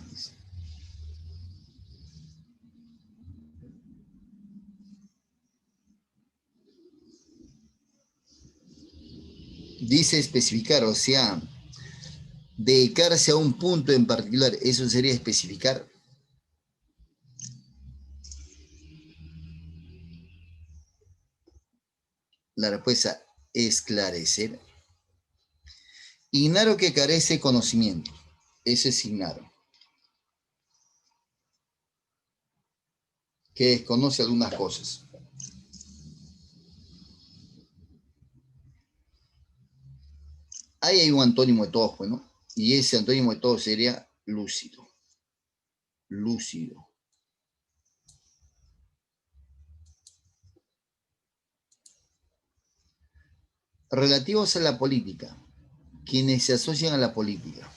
Dice especificar, o sea, dedicarse a un punto en particular, eso sería especificar. La respuesta, esclarecer. Ignaro que carece conocimiento. Ese es ignaro. Que desconoce algunas cosas. Ahí hay un antónimo de todos, pues, ¿no? Y ese antónimo de todos sería lúcido. Lúcido. Relativos a la política. Quienes se asocian a la política.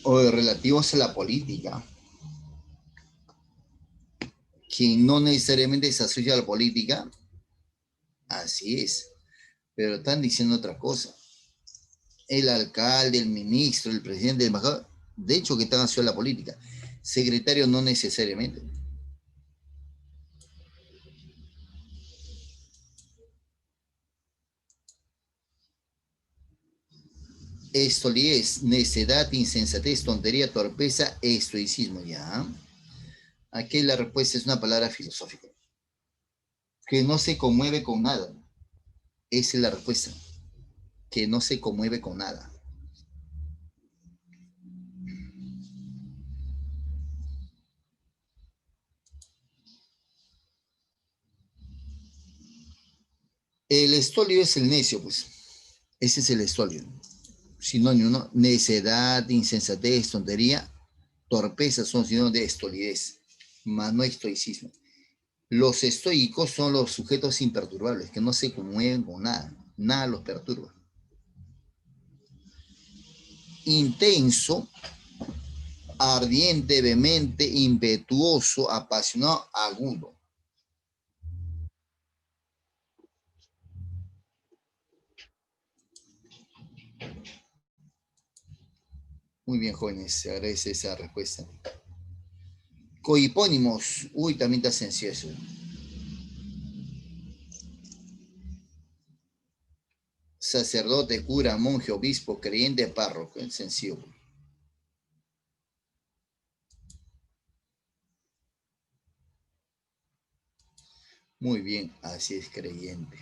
O relativos a la política. Quien no necesariamente se asocia a la política, así es. Pero están diciendo otra cosa. El alcalde, el ministro, el presidente, el embajador, de hecho que están asociados a la política. Secretario no necesariamente. Estolidez, necedad, insensatez, tontería, torpeza, estoicismo, ¿ya? Aquí la respuesta es una palabra filosófica. Que no se conmueve con nada. Esa es la respuesta. Que no se conmueve con nada. El estolio es el necio, pues. Ese es el estolio. Sinónimo, ¿no? Necedad, insensatez, tontería, torpeza son sinónimos de estolidez, más no estoicismo. Los estoicos son los sujetos imperturbables, que no se conmueven con nada, nada los perturba. Intenso, ardiente, vehemente, impetuoso, apasionado, agudo. Muy bien, jóvenes, se agradece esa respuesta. Cohipónimos, uy, también está sencillo eso. Sacerdote, cura, monje, obispo, creyente, párroco, es sencillo. Muy bien, así es, creyente.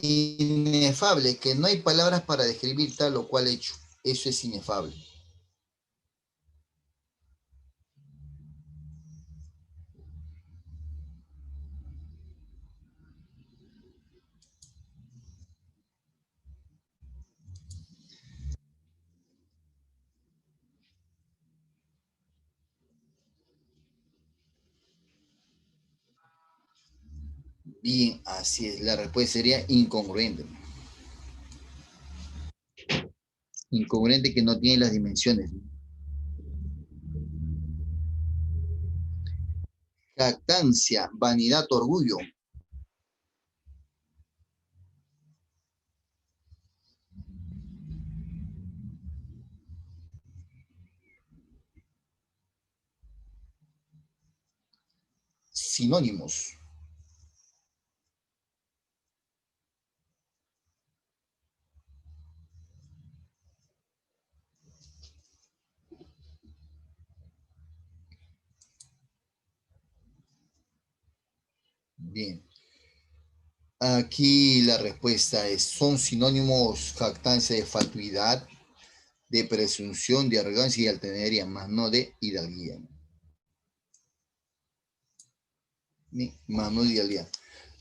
Inefable, que no hay palabras para describir tal o cual hecho. Eso es inefable. Bien, así es. La respuesta sería incongruente. Incongruente que no tiene las dimensiones. Jactancia, vanidad, orgullo. Sinónimos. Bien. Aquí la respuesta es, son sinónimos jactancia de fatuidad, de presunción, de arrogancia y altanería, más no de hidalguía. Más no de hidalguía.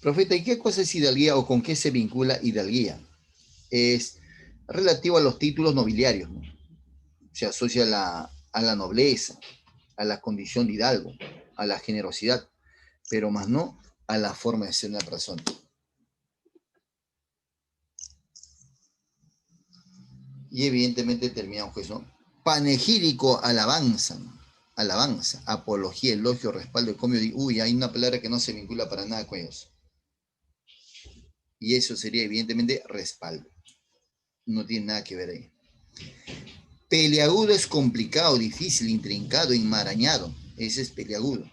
Profeta, ¿y qué cosa es hidalguía o con qué se vincula hidalguía? Es relativo a los títulos nobiliarios, ¿no? Se asocia a la nobleza, a la condición de hidalgo, a la generosidad, pero más no a la forma de ser una persona. Y evidentemente terminamos con eso. Panegírico, alabanza, alabanza, apología, elogio, respaldo, comio. Uy, hay una palabra que no se vincula para nada con ellos. Y eso sería evidentemente respaldo. No tiene nada que ver ahí. Peleagudo es complicado, difícil, intrincado, enmarañado. Ese es peleagudo.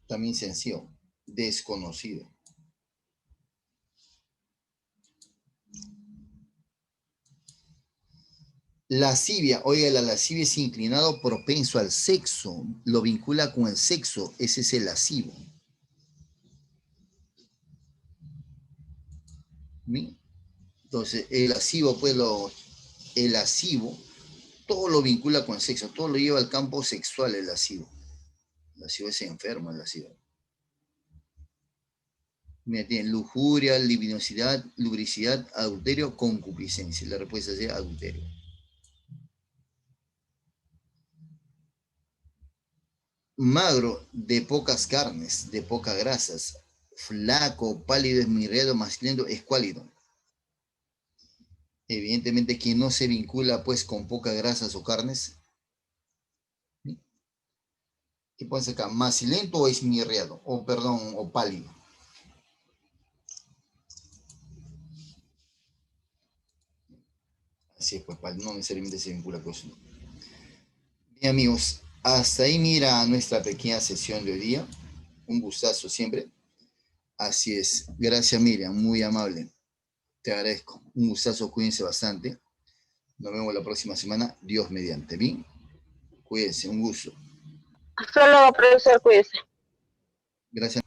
También sencillo, desconocido. Lascivia, oiga, la lascivia es inclinado propenso al sexo, lo vincula con el sexo, ese es el lascivo. ¿Sí? Entonces, el lascivo, pues el lascivo, todo lo vincula con el sexo, todo lo lleva al campo sexual el lascivo. El lascivo es enfermo, el lascivo. Mira, tiene lujuria, libidinosidad, lubricidad, adulterio, concupiscencia. La respuesta es adulterio. Magro, de pocas carnes, de pocas grasas. Flaco, pálido, esmirriado, masculino, escuálido. Evidentemente, quien no se vincula pues con pocas grasas o carnes, ¿sí? ¿Qué puede ser acá? Macilento o esmirriado, o perdón, o pálido. Así es, pues no necesariamente se vincula con eso. Bien, amigos, hasta ahí mira nuestra pequeña sesión de hoy día. Un gustazo siempre. Así es. Gracias, Miriam, muy amable. Te agradezco. Un gustazo, cuídense bastante. Nos vemos la próxima semana, Dios mediante. Bien, cuídense, un gusto. Hasta luego, profesor, cuídese. Gracias.